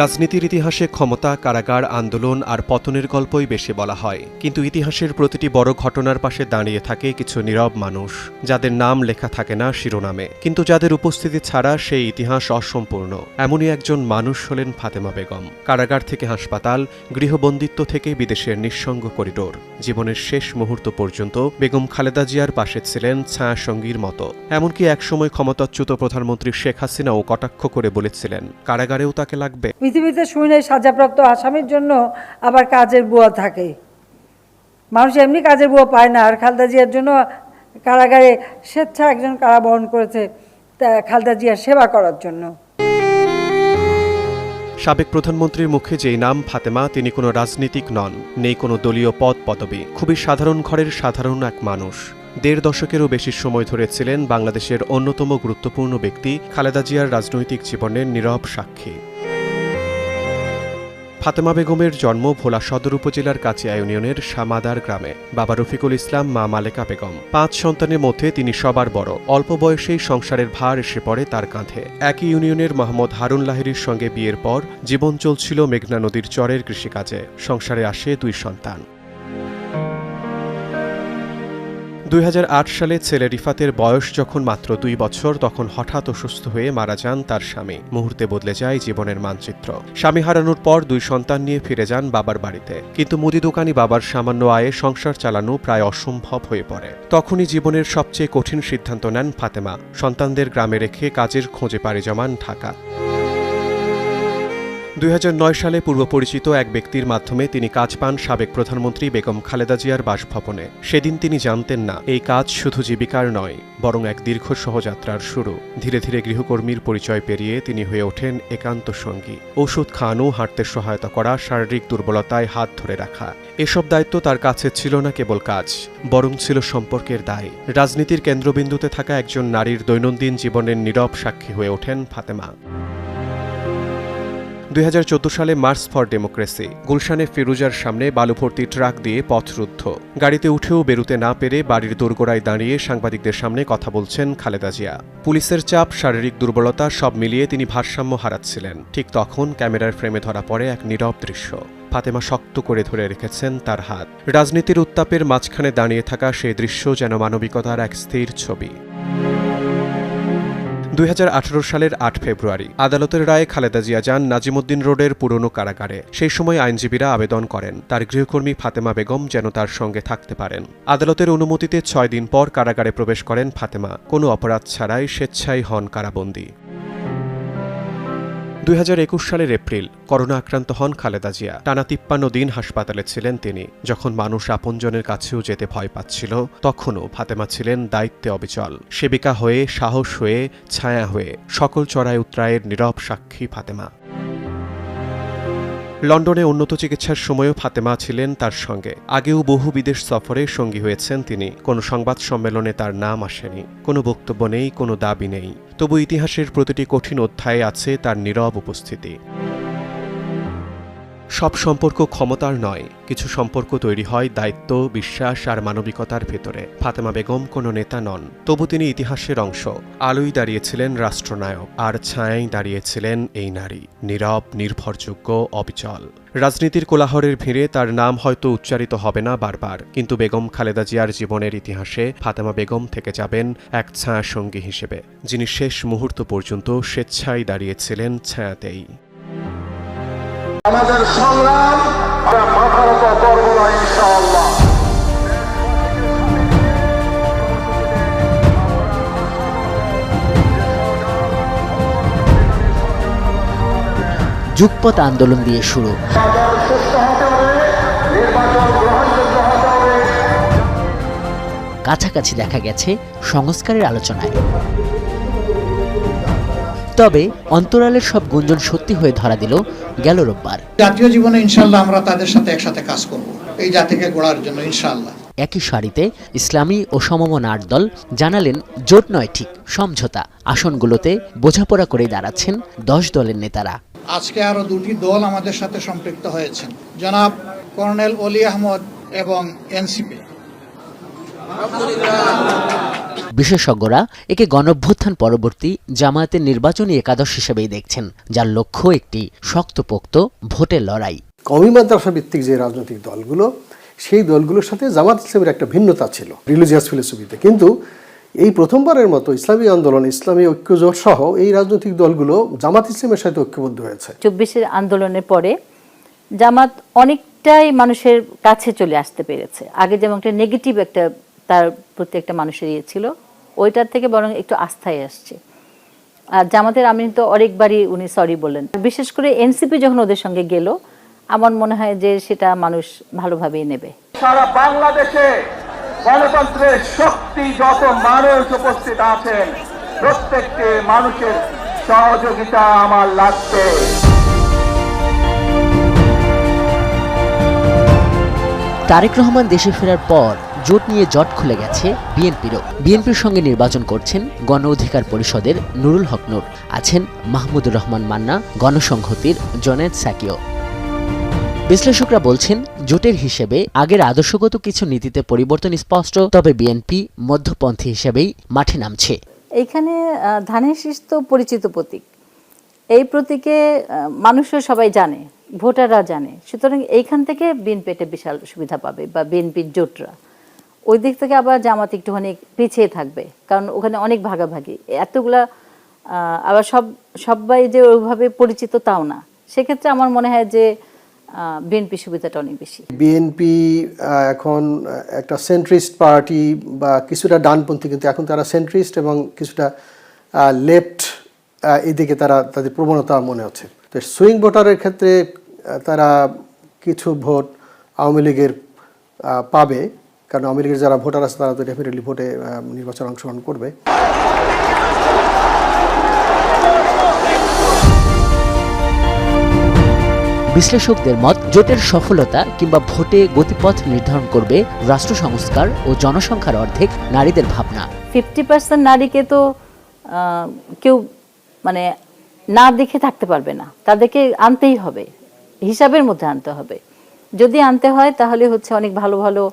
রাজনীতির ইতিহাসে ক্ষমতা, কারাগার, আন্দোলন আর পতনের গল্পই বেশি বলা হয়, কিন্তু ইতিহাসের প্রতিটি বড় ঘটনার পাশে দাঁড়িয়ে থাকে কিছু নীরব মানুষ, যাদের নাম লেখা থাকে না শিরোনামে, কিন্তু যাদের উপস্থিতি ছাড়া সেই ইতিহাস অসম্পূর্ণ। এমনই একজন মানুষ হলেন ফাতেমা বেগম। কারাগার থেকে হাসপাতাল, গৃহবন্দিত্ব থেকে বিদেশের নিঃসঙ্গ করিডোর, জীবনের শেষ মুহূর্ত পর্যন্ত বেগম খালেদা জিয়ার পাশে ছিলেন ছায়াসঙ্গীর মতো। এমনকি একসময় ক্ষমতাচ্যুত প্রধানমন্ত্রী শেখ হাসিনাও কটাক্ষ করে বলেছিলেন কারাগারেও তাকে লাগবে। পৃথিবীতে শুনে সাজাপ্রাপ্ত আসামির জন্য আবার কাজের বুয়া থাকে, মানুষ এমনি কাজের বুয়া পায় না। আর খালেদা জিয়ার জন্য কারাগারে স্বেচ্ছা একজন কারা বহন করেছে খালেদা জিয়ার সেবা করার জন্য। সাবেক প্রধানমন্ত্রীর মুখে যেই নাম ফাতেমা, তিনি কোনো রাজনীতিক নন, নেই কোনো দলীয় পদবি, খুবই সাধারণ ঘরের সাধারণ এক মানুষ। 1.5 দশকেরও বেশি সময় ধরে ছিলেন বাংলাদেশের অন্যতম গুরুত্বপূর্ণ ব্যক্তি, খালেদা জিয়ার রাজনৈতিক জীবনের নীরব সাক্ষী। ফাতেমা বেগমের জন্ম ভোলা সদর উপজেলার কাচিয়া ইউনিয়নের সামাদার গ্রামে। বাবা রফিকুল ইসলাম, মা মালেকা বেগম। 5 সন্তানের মধ্যে তিনি সবার বড়। অল্প বয়সেই সংসারের ভার এসে পড়ে তার কাঁধে। একই ইউনিয়নের মোহাম্মদ হারুন লাহিড়ীর সঙ্গে বিয়ের পর জীবন চলছিল মেঘনা নদীর চরের কৃষিকাজে। সংসারে আসে 2 সন্তান। 2008 সালে ছেলে রিফাতের বয়স যখন মাত্র 2 বছর, তখন হঠাৎ অসুস্থ হয়ে মারা যান তার স্বামী। মুহূর্তে বদলে যায় জীবনের মানচিত্র। স্বামী হারানোর পর 2 সন্তান নিয়ে ফিরে যান বাবার বাড়িতে, কিন্তু মুদি দোকানি বাবার সামান্য আয়ে সংসার চালানো প্রায় অসম্ভব হয়ে পড়ে। তখনই জীবনের সবচেয়ে কঠিন সিদ্ধান্ত নেন ফাতেমা। সন্তানদের গ্রামে রেখে কাজের খোঁজে পাড়ি জমান ঢাকা। 2009 সালে পূর্বপরিচিত এক ব্যক্তির মাধ্যমে তিনি কাজ পান সাবেক প্রধানমন্ত্রী বেগম খালেদা জিয়ার বাসভবনে। সেদিন তিনি জানতেন না এই কাজ শুধু জীবিকার নয়, বরং এক দীর্ঘ সহযাত্রার শুরু। ধীরে ধীরে গৃহকর্মীর পরিচয় পেরিয়ে তিনি হয়ে ওঠেন একান্ত সঙ্গী। ওষুধ খাওয়ানো, হাঁটতে সহায়তা করা, শারীরিক দুর্বলতায় হাত ধরে রাখা, এসব দায়িত্ব তার কাছে ছিল না কেবল কাজ, বরং ছিল সম্পর্কের দায়। রাজনীতির কেন্দ্রবিন্দুতে থাকা একজন নারীর দৈনন্দিন জীবনের নীরব সাক্ষী হয়ে ওঠেন ফাতেমা। 2014 সালে মার্চ ফর ডেমোক্রেসি। গুলশানে ফিরুজার সামনে বালুভর্তি ট্রাক দিয়ে পথরুদ্ধ। গাড়িতে উঠেও বেরুতে না পেরে বাড়ির দোরগোড়ায় দাঁড়িয়ে সাংবাদিকদের সামনে কথা বলছেন খালেদা জিয়া। পুলিশের চাপ, শারীরিক দুর্বলতা সব মিলিয়ে তিনি ভারসাম্য হারাচ্ছিলেন। ঠিক তখন ক্যামেরার ফ্রেমে ধরা পড়ে এক নীরব দৃশ্য। ফাতেমা শক্ত করে ধরে রেখেছেন তার হাত। রাজনীতির উত্তাপের মাঝখানে দাঁড়িয়ে থাকা সেই দৃশ্য যেন মানবিকতার এক স্থির ছবি। 2018 সালের 8 ফেব্রুয়ারি আদালতের রায়ে খালেদা জিয়া যান নাজিমউদ্দিন রোডের পুরনো কারাগারে। সেই সময় আইনজীবীরা আবেদন করেন তার গৃহকর্মী ফাতেমা বেগম যেন তার সঙ্গে থাকতে পারেন। আদালতের অনুমতিতে 6 দিন পর কারাগারে প্রবেশ করেন ফাতেমা। কোনো অপরাধ ছাড়াই স্বেচ্ছায় হন কারাবন্দী। 2021 সালের এপ্রিল করোনা আক্রান্ত হন খালেদা জিয়া। টানা 53 দিন হাসপাতালে ছিলেন তিনি। যখন মানুষ আপনজনের কাছেও যেতে ভয় পাচ্ছিল, তখনও ফাতেমা ছিলেন দায়িত্বে অবিচল। সেবিকা হয়ে, সাহস হয়ে, ছায়া হয়ে, সকল চড়াই উতরায়ের নীরব সাক্ষী ফাতেমা। লন্ডনে উন্নত চিকিৎসার সময়ও ফাতেমা ছিলেন তার সঙ্গে। আগেও বহু বিদেশ সফরে সঙ্গী হয়েছেন তিনি। কোনো সংবাদ সম্মেলনে তার নাম আসেনি, কোনো বক্তব্য নেই, কোনো দাবি নেই। তবু ইতিহাসের প্রতিটি কঠিন অধ্যায়ে আছে তার নীরব উপস্থিতি। সব সম্পর্ক ক্ষমতার নয়, কিছু সম্পর্ক তৈরি হয় দায়িত্ব, বিশ্বাস আর মানবিকতার ভেতরে। ফাতেমা বেগম কোনো নেতা নন, তবু তিনি ইতিহাসের অংশ। আলোয় দাঁড়িয়েছিলেন রাষ্ট্রনায়ক, আর ছায়ায় দাঁড়িয়েছিলেন এই নারী, নীরব, নির্ভরযোগ্য, অবিচল। রাজনীতির কোলাহলের ভিড়ে তার নাম হয়তো উচ্চারিত হবে না বারবার, কিন্তু বেগম খালেদা জিয়ার জীবনের ইতিহাসে ফাতেমা বেগম থেকে যাবেন এক ছায়াসঙ্গী হিসেবে, যিনি শেষ মুহূর্ত পর্যন্ত স্বেচ্ছায় দাঁড়িয়েছিলেন ছায়াতেই। আমাদের সংগ্রাম আমরা মাথার উপর করব না ইনশাআল্লাহ। যুগপৎ আন্দোলন দিয়ে শুরু, কাছাকাছি দেখা গেছে সংস্কারের আলোচনায়। তবে অন্তরালের সব গুঞ্জন সত্যি হয়ে ধরা দিল গেল রোববার। জাতীয় জীবনে ইনশাআল্লাহ আমরা তাদের সাথে একসাথে কাজ করব এই জাতিকে গড়ার জন্য ইনশাআল্লাহ। একই সারিতে ইসলামী ও সমমনা ৮ দল জানালেন জোট নয় ঠিক সমঝোতা। আসনগুলোতে বোঝাপড়া করে দাঁড়াচ্ছেন ১০ দলের নেতারা। আজকে আরো 2টি দল আমাদের সাথে সম্পৃক্ত হয়েছেন, জনাব কর্নেল অলি আহমদ এবং এনসিপি। বিশেষজ্ঞরা একে গণঅভ্যুত্থান পরবর্তী জামায়াতের নির্বাচনী একাদশ হিসেবেই দেখছেন, যার লক্ষ্য একটি শক্তপোক্ত ভোটের লড়াই। কওমি মাদ্রাসা ভিত্তিক যে রাজনৈতিক দলগুলো, সেই দলগুলোর সাথে জামাত ইসলামের একটা ভিন্নতা ছিল রিলিজিয়াস ফিলোসফিতে, কিন্তু এই প্রথমবারের মতো ইসলামী আন্দোলন, ইসলামী ঐক্যজোট সহ এই রাজনৈতিক দলগুলো জামাত ইসলামের সাথে ঐক্যবদ্ধ হয়েছে। 24-এর আন্দোলনের পরে জামাত অনেকটাই মানুষের কাছে চলে আসতে পেরেছে। আগে যেমন একটা নেগেটিভ একটা তার প্রতি একটা মানুষের ইয়ে ছিল, ওইটার থেকে বরং একটু আস্থায় আসছে। আর জামাতের আমিন তো অনেকবারই উনি সরি বললেন। বিশেষ করে এনসিপি যখন ওদের সঙ্গে গেল, আমার মনে হয় যে সেটা মানুষ ভালোভাবেই নেবে। সারা বাংলাদেশে গণতন্ত্রের শক্তি যত মানুষ উপস্থিত আছেন, প্রত্যেকটি মানুষের সহযোগিতা আমার লাগবে। তারেক রহমান দেশে ফেরার পর জোট নিয়ে জট খুলে গেছে বিএনপিরও। বিএনপির সঙ্গে নির্বাচন করছেন গণ অধিকার পরিষদের নুরুল হক নূর, আছেন মাহমুদুর রহমান মান্না, গণসংহতির জুনায়েদ সাকিও। বিশ্লেষকরা বলছেন জোটের হিসেবে আগের আদর্শগত কিছু নীতিতে পরিবর্তন স্পষ্ট, তবে বিএনপি মধ্যপন্থী হিসেবেই মাঠে নামছে। এইখানে ধানের শীষ তো পরিচিত প্রতীক, এই প্রতীকে মানুষও সবাই জানে, ভোটাররা জানে, সুতরাং এইখান থেকে বিএনপি একটা বিশাল সুবিধা পাবে বা বিএনপির জোটরা। ওই দিক থেকে আবার জামাত একটুখানি পিছিয়ে থাকবে, কারণ ওখানে অনেক ভাগাভাগি, এতগুলা আবার সবাই যে ওইভাবে পরিচিত তাও না। সেক্ষেত্রে আমার মনে হয় যে বিএনপি সুবিধাটা অনেক বেশি। বিএনপি এখন একটা সেন্ট্রিস্ট পার্টি বা কিছুটা ডানপন্থী, কিন্তু এখন তারা সেন্ট্রিস্ট এবং কিছুটা লেফট এদিকে তাদের প্রবণতা মনে হচ্ছে। তো সুইং ভোটারের ক্ষেত্রে তারা কিছু ভোট আওয়ামী লীগের পাবে, কারণ আওয়ামী লীগের যারা ভোটার আছে তারা তো ডেফিনেটলি ভোটে নির্বাচনে অংশগ্রহণ করবে। বিশ্লেষকদের মত, জোটের সফলতা কিংবা ভোটে গতিপথ নির্ধারণ করবে রাষ্ট্র সংস্কার ও জনসংখ্যার অর্ধেক নারীদের ভাবনা। 50% নারীকে তো কেউ মানে না দেখে থাকতে পারবে না, তাদেরকে আনতেই হবে, হিসাবের মধ্যে আনতে হবে। যদি আনতে হয় তাহলে হচ্ছে অনেক ভালো ভালো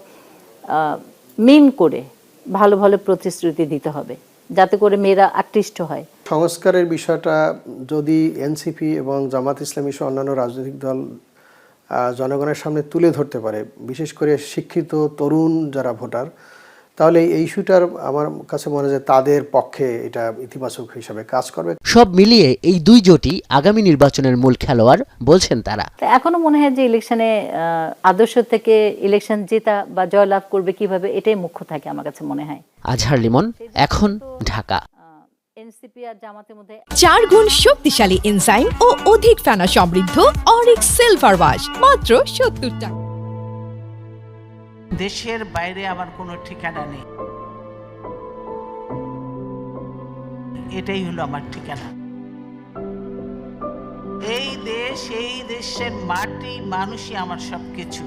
মিম করে ভালো ভালো প্রতিশ্রুতি দিতে হবে, যাতে করে মেয়েরা আকৃষ্ট হয়। সংস্কারের বিষয়টা যদি এনসিপি এবং জামাত ইসলামী সহ অন্যান্য রাজনৈতিক দল জনগণের সামনে তুলে ধরতে পারে, বিশেষ করে শিক্ষিত তরুণ যারা ভোটার, তাহলে এই ইস্যুটার আমার কাছে মনে হয় তাদের পক্ষে এটা ইতিবাচক হিসাবে কাজ করবে। সব মিলিয়ে এই দুই জোটই আগামী নির্বাচনের মূল খেলোয়াড় বলছেন তারা। এখনো মনে হয় যে ইলেকশনে আদর্শ থেকে ইলেকশন জেতা বা জয়লাভ করবে কিভাবে, এটাই মুখ্য থাকে আমার কাছে মনে হয়। আজহার লিমন, এখন, ঢাকা। 4 গুণ শক্তিশালী এনজাইম ও অধিক ফেনা সমৃদ্ধ অরিক সিলভার ওয়াশ মাত্র 70 টাকা। দেশের বাইরে আমার কোনো ঠিকানা নেই, এটাই হলো আমার ঠিকানা। এই দেশ, এই দেশের মাটি, মানুষই আমার সবকিছু।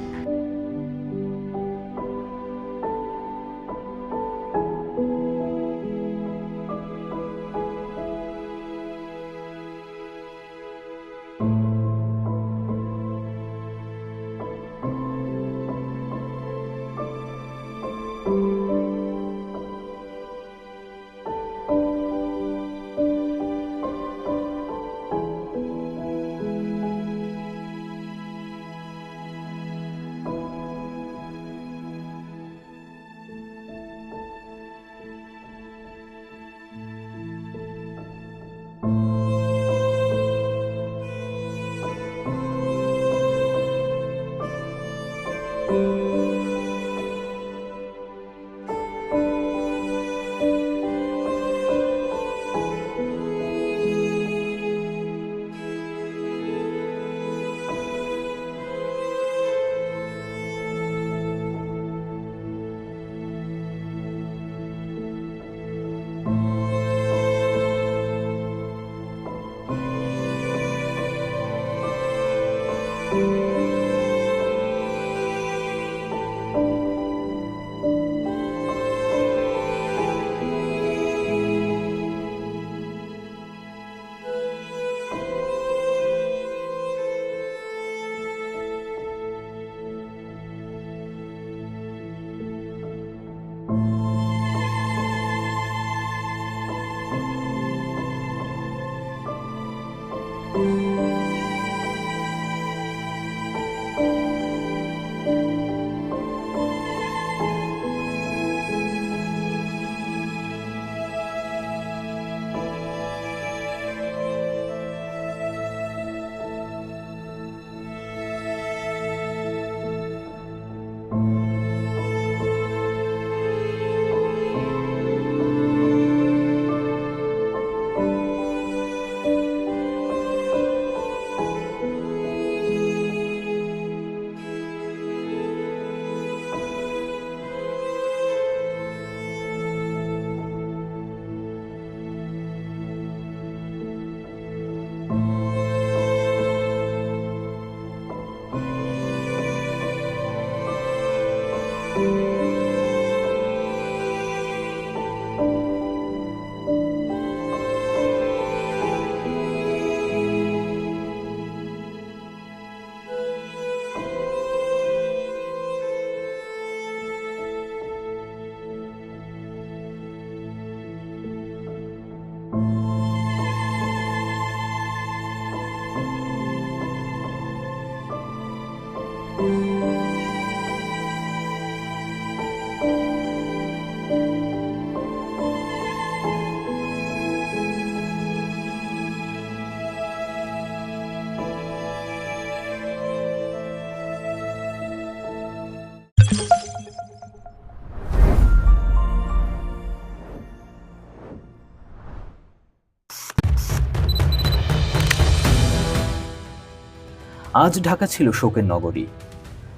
আজ ঢাকা ছিল শোকের নগরী।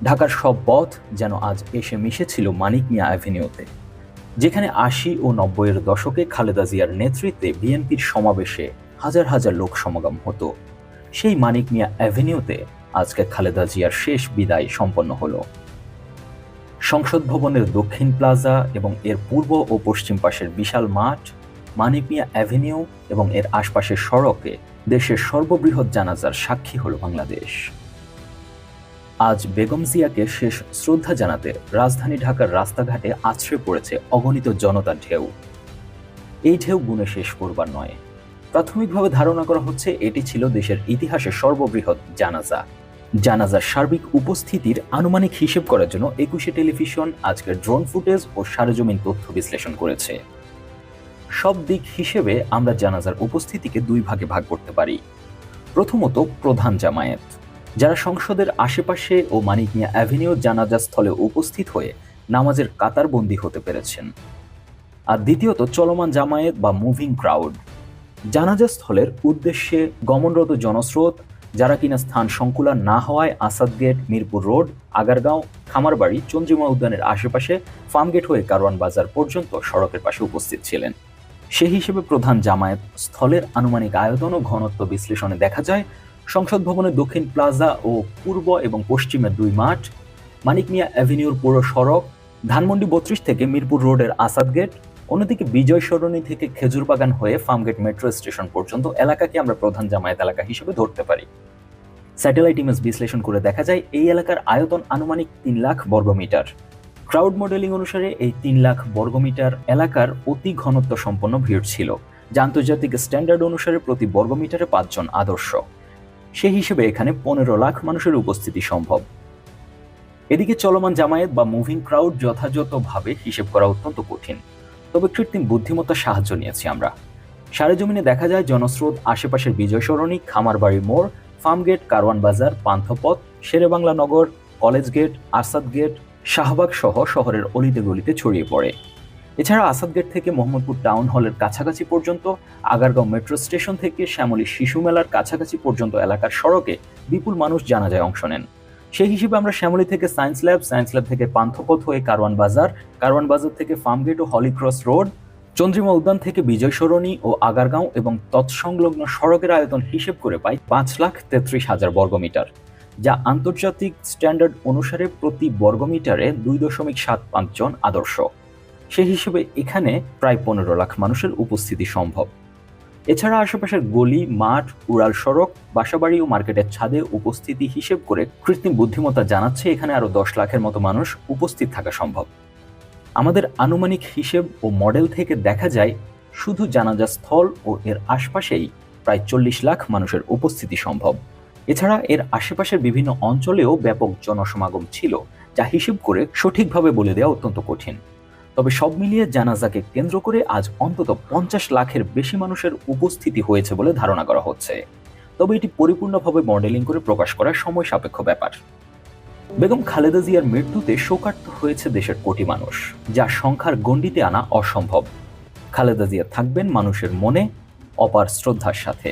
ঢাকার সব পথ যেন আজ এসে মিশেছিল মানিক মিয়া অ্যাভিনিউতে, যেখানে ৮০ ও ৯০-এর দশকে খালেদা জিয়ার নেতৃত্বে বিএনপির সমাবেশে হাজার হাজার লোক সমাগম হতো। সেই মানিক মিয়া অ্যাভিনিউতে আজকে খালেদা জিয়ার শেষ বিদায় সম্পন্ন হলো। সংসদ ভবনের দক্ষিণ প্লাজা এবং এর পূর্ব ও পশ্চিম পাশের বিশাল মাঠ, মানিক মিয়া অ্যাভিনিউ এবং এর আশপাশের সড়কে দেশের সর্ববৃহৎ জানাজার সাক্ষী হল বাংলাদেশ। আজ বেগম জিয়াকে শেষ শ্রদ্ধা জানাতে রাজধানী ঢাকার রাস্তাঘাটে আছড়ে পড়েছে অগণিত জনতার ঢেউ। এই ঢেউ গুণে শেষ করবার নয়। প্রাথমিকভাবে ধারণা করা হচ্ছে এটি ছিল দেশের ইতিহাসের সর্ববৃহৎ জানাজা। জানাজার সার্বিক উপস্থিতির আনুমানিক হিসেব করার জন্য ২১শে টেলিভিশন আজকের ড্রোন ফুটেজ ও সরেজমিন তথ্য বিশ্লেষণ করেছে। সব দিক হিসেবে আমরা জানাজার উপস্থিতিকে দুই ভাগে ভাগ করতে পারি। প্রথমত, প্রধান জামায়াত, যারা সংসদের আশেপাশে ও মানিক মিয়া অ্যাভিনিউ জানাজা স্থলে উপস্থিত হয়ে নামাজের কাতারবন্দি হতে পেরেছেন। আর দ্বিতীয়ত, চলমান জামায়াত বা মুভিং ক্রাউড, জানাজা স্থলের উদ্দেশ্যে গমনরত জনস্রোত, যারা কিনা স্থান সংকুলান না হওয়ায় আসাদ গেট, মিরপুর রোড, আগারগাঁও, খামারবাড়ি, চন্দ্রিমা উদ্যানের আশেপাশে ফার্মগেট হয়ে কারওয়ান বাজার পর্যন্ত সড়কের পাশে উপস্থিত ছিলেন। সেই হিসেবে প্রধান জামায়াত স্থলের আনুমানিক আয়তন ও ঘনত্ব বিশ্লেষণে দেখা যায় সংসদ ভবনের দক্ষিণ প্লাজা ও পূর্ব এবং পশ্চিমের দুই মাঠ, মানিক মিয়া অ্যাভিনিউর পুরো সড়ক, ধানমন্ডি ৩২ থেকে মিরপুর রোডের আসাদ গেট, অন্যদিকে বিজয় সরণি থেকে খেজুরবাগান হয়ে ফার্মগেট মেট্রো স্টেশন পর্যন্ত এলাকাকে আমরা প্রধান জামায়াত এলাকা হিসেবে ধরতে পারি। স্যাটেলাইট ইমেজ বিশ্লেষণ করে দেখা যায় এই এলাকার আয়তন আনুমানিক ৩ লাখ বর্গমিটার। ক্রাউড মডেলিং অনুসারে এই ৩ লাখ বর্গমিটার এলাকার অতি ঘনত্ব সম্পন্ন ভিড় ছিল, যা আন্তর্জাতিক স্ট্যান্ডার্ড অনুসারে প্রতি বর্গমিটারে ৫ জন আদর্শ। সেই হিসেবে এখানে ১৫ লাখ মানুষের উপস্থিতি সম্ভব। এদিকে চলমান জামায়াত বা মুভিং ক্রাউড যথাযথভাবে হিসেব করা অত্যন্ত কঠিন, তবে কৃত্রিম বুদ্ধিমত্তার সাহায্য নিয়েছি আমরা। সরেজমিনে দেখা যায় জনস্রোত আশেপাশের বিজয় সরণি, খামারবাড়ি মোড়, ফার্মগেট, কারওয়ান বাজার, পান্থপথ, শেরেবাংলা নগর, কলেজ গেট, আসাদ গেট, শাহবাগ সহ শহরের অলিতে গলিতে ছড়িয়ে পড়ে। এছাড়া আসাদ গেট থেকে মোহাম্মদপুর টাউন হলের কাছাকাছি পর্যন্ত, আগারগাঁও মেট্রো স্টেশন থেকে শ্যামলী শিশু মেলার কাছাকাছি পর্যন্ত এলাকার সড়কে বিপুল মানুষ জানাজায় অংশ নেন। সেই হিসেবে আমরা শ্যামলী থেকে সায়েন্স ল্যাব থেকে পান্থপথ হয়ে কারওয়ান বাজার থেকে ফার্মগেট ও হলিক্রস রোড, চন্দ্রিমা উদ্যান থেকে বিজয় সরণি ও আগারগাঁও এবং তৎসংলগ্ন সড়কের আয়তন হিসেব করে পাই ৫,৩৩,০০০ বর্গমিটার, যা আন্তর্জাতিক স্ট্যান্ডার্ড অনুসারে প্রতি বর্গমিটারে 2.75 জন আদর্শ। সেই হিসেবে এখানে প্রায় 15 লাখ মানুষের উপস্থিতি সম্ভব। এছাড়া আশেপাশের গলি, মাঠ, উড়াল সড়ক, বাসাবাড়ি ও মার্কেটের ছাদে উপস্থিতি হিসেব করে কৃত্রিম বুদ্ধিমত্তা জানাচ্ছে এখানে আরও 10 লাখের মতো মানুষ উপস্থিত থাকা সম্ভব। আমাদের আনুমানিক হিসেব ও মডেল থেকে দেখা যায় শুধু জানাজা স্থল ও এর আশপাশেই প্রায় 40 লাখ মানুষের উপস্থিতি সম্ভব। এছাড়া এর আশেপাশের বিভিন্ন অঞ্চলেও ব্যাপক জনসমাগম ছিল, যা হিসেব করে সঠিকভাবে বলে দেওয়া অত্যন্ত কঠিন। তবে সব মিলিয়ে জানাজাকে কেন্দ্র করে আজ অন্তত 50 লাখের বেশি মানুষের উপস্থিতি হয়েছে বলে ধারণা করা হচ্ছে। তবে এটি পরিপূর্ণভাবে মডেলিং করে প্রকাশ করা সময় সাপেক্ষ ব্যাপার। বেগম খালেদা জিয়ার মৃত্যুতে শোকার্ত হয়েছে দেশের কোটি মানুষ, যা সংখ্যার গণ্ডিতে আনা অসম্ভব। খালেদা জিয়া থাকবেন মানুষের মনে অপার শ্রদ্ধার সাথে।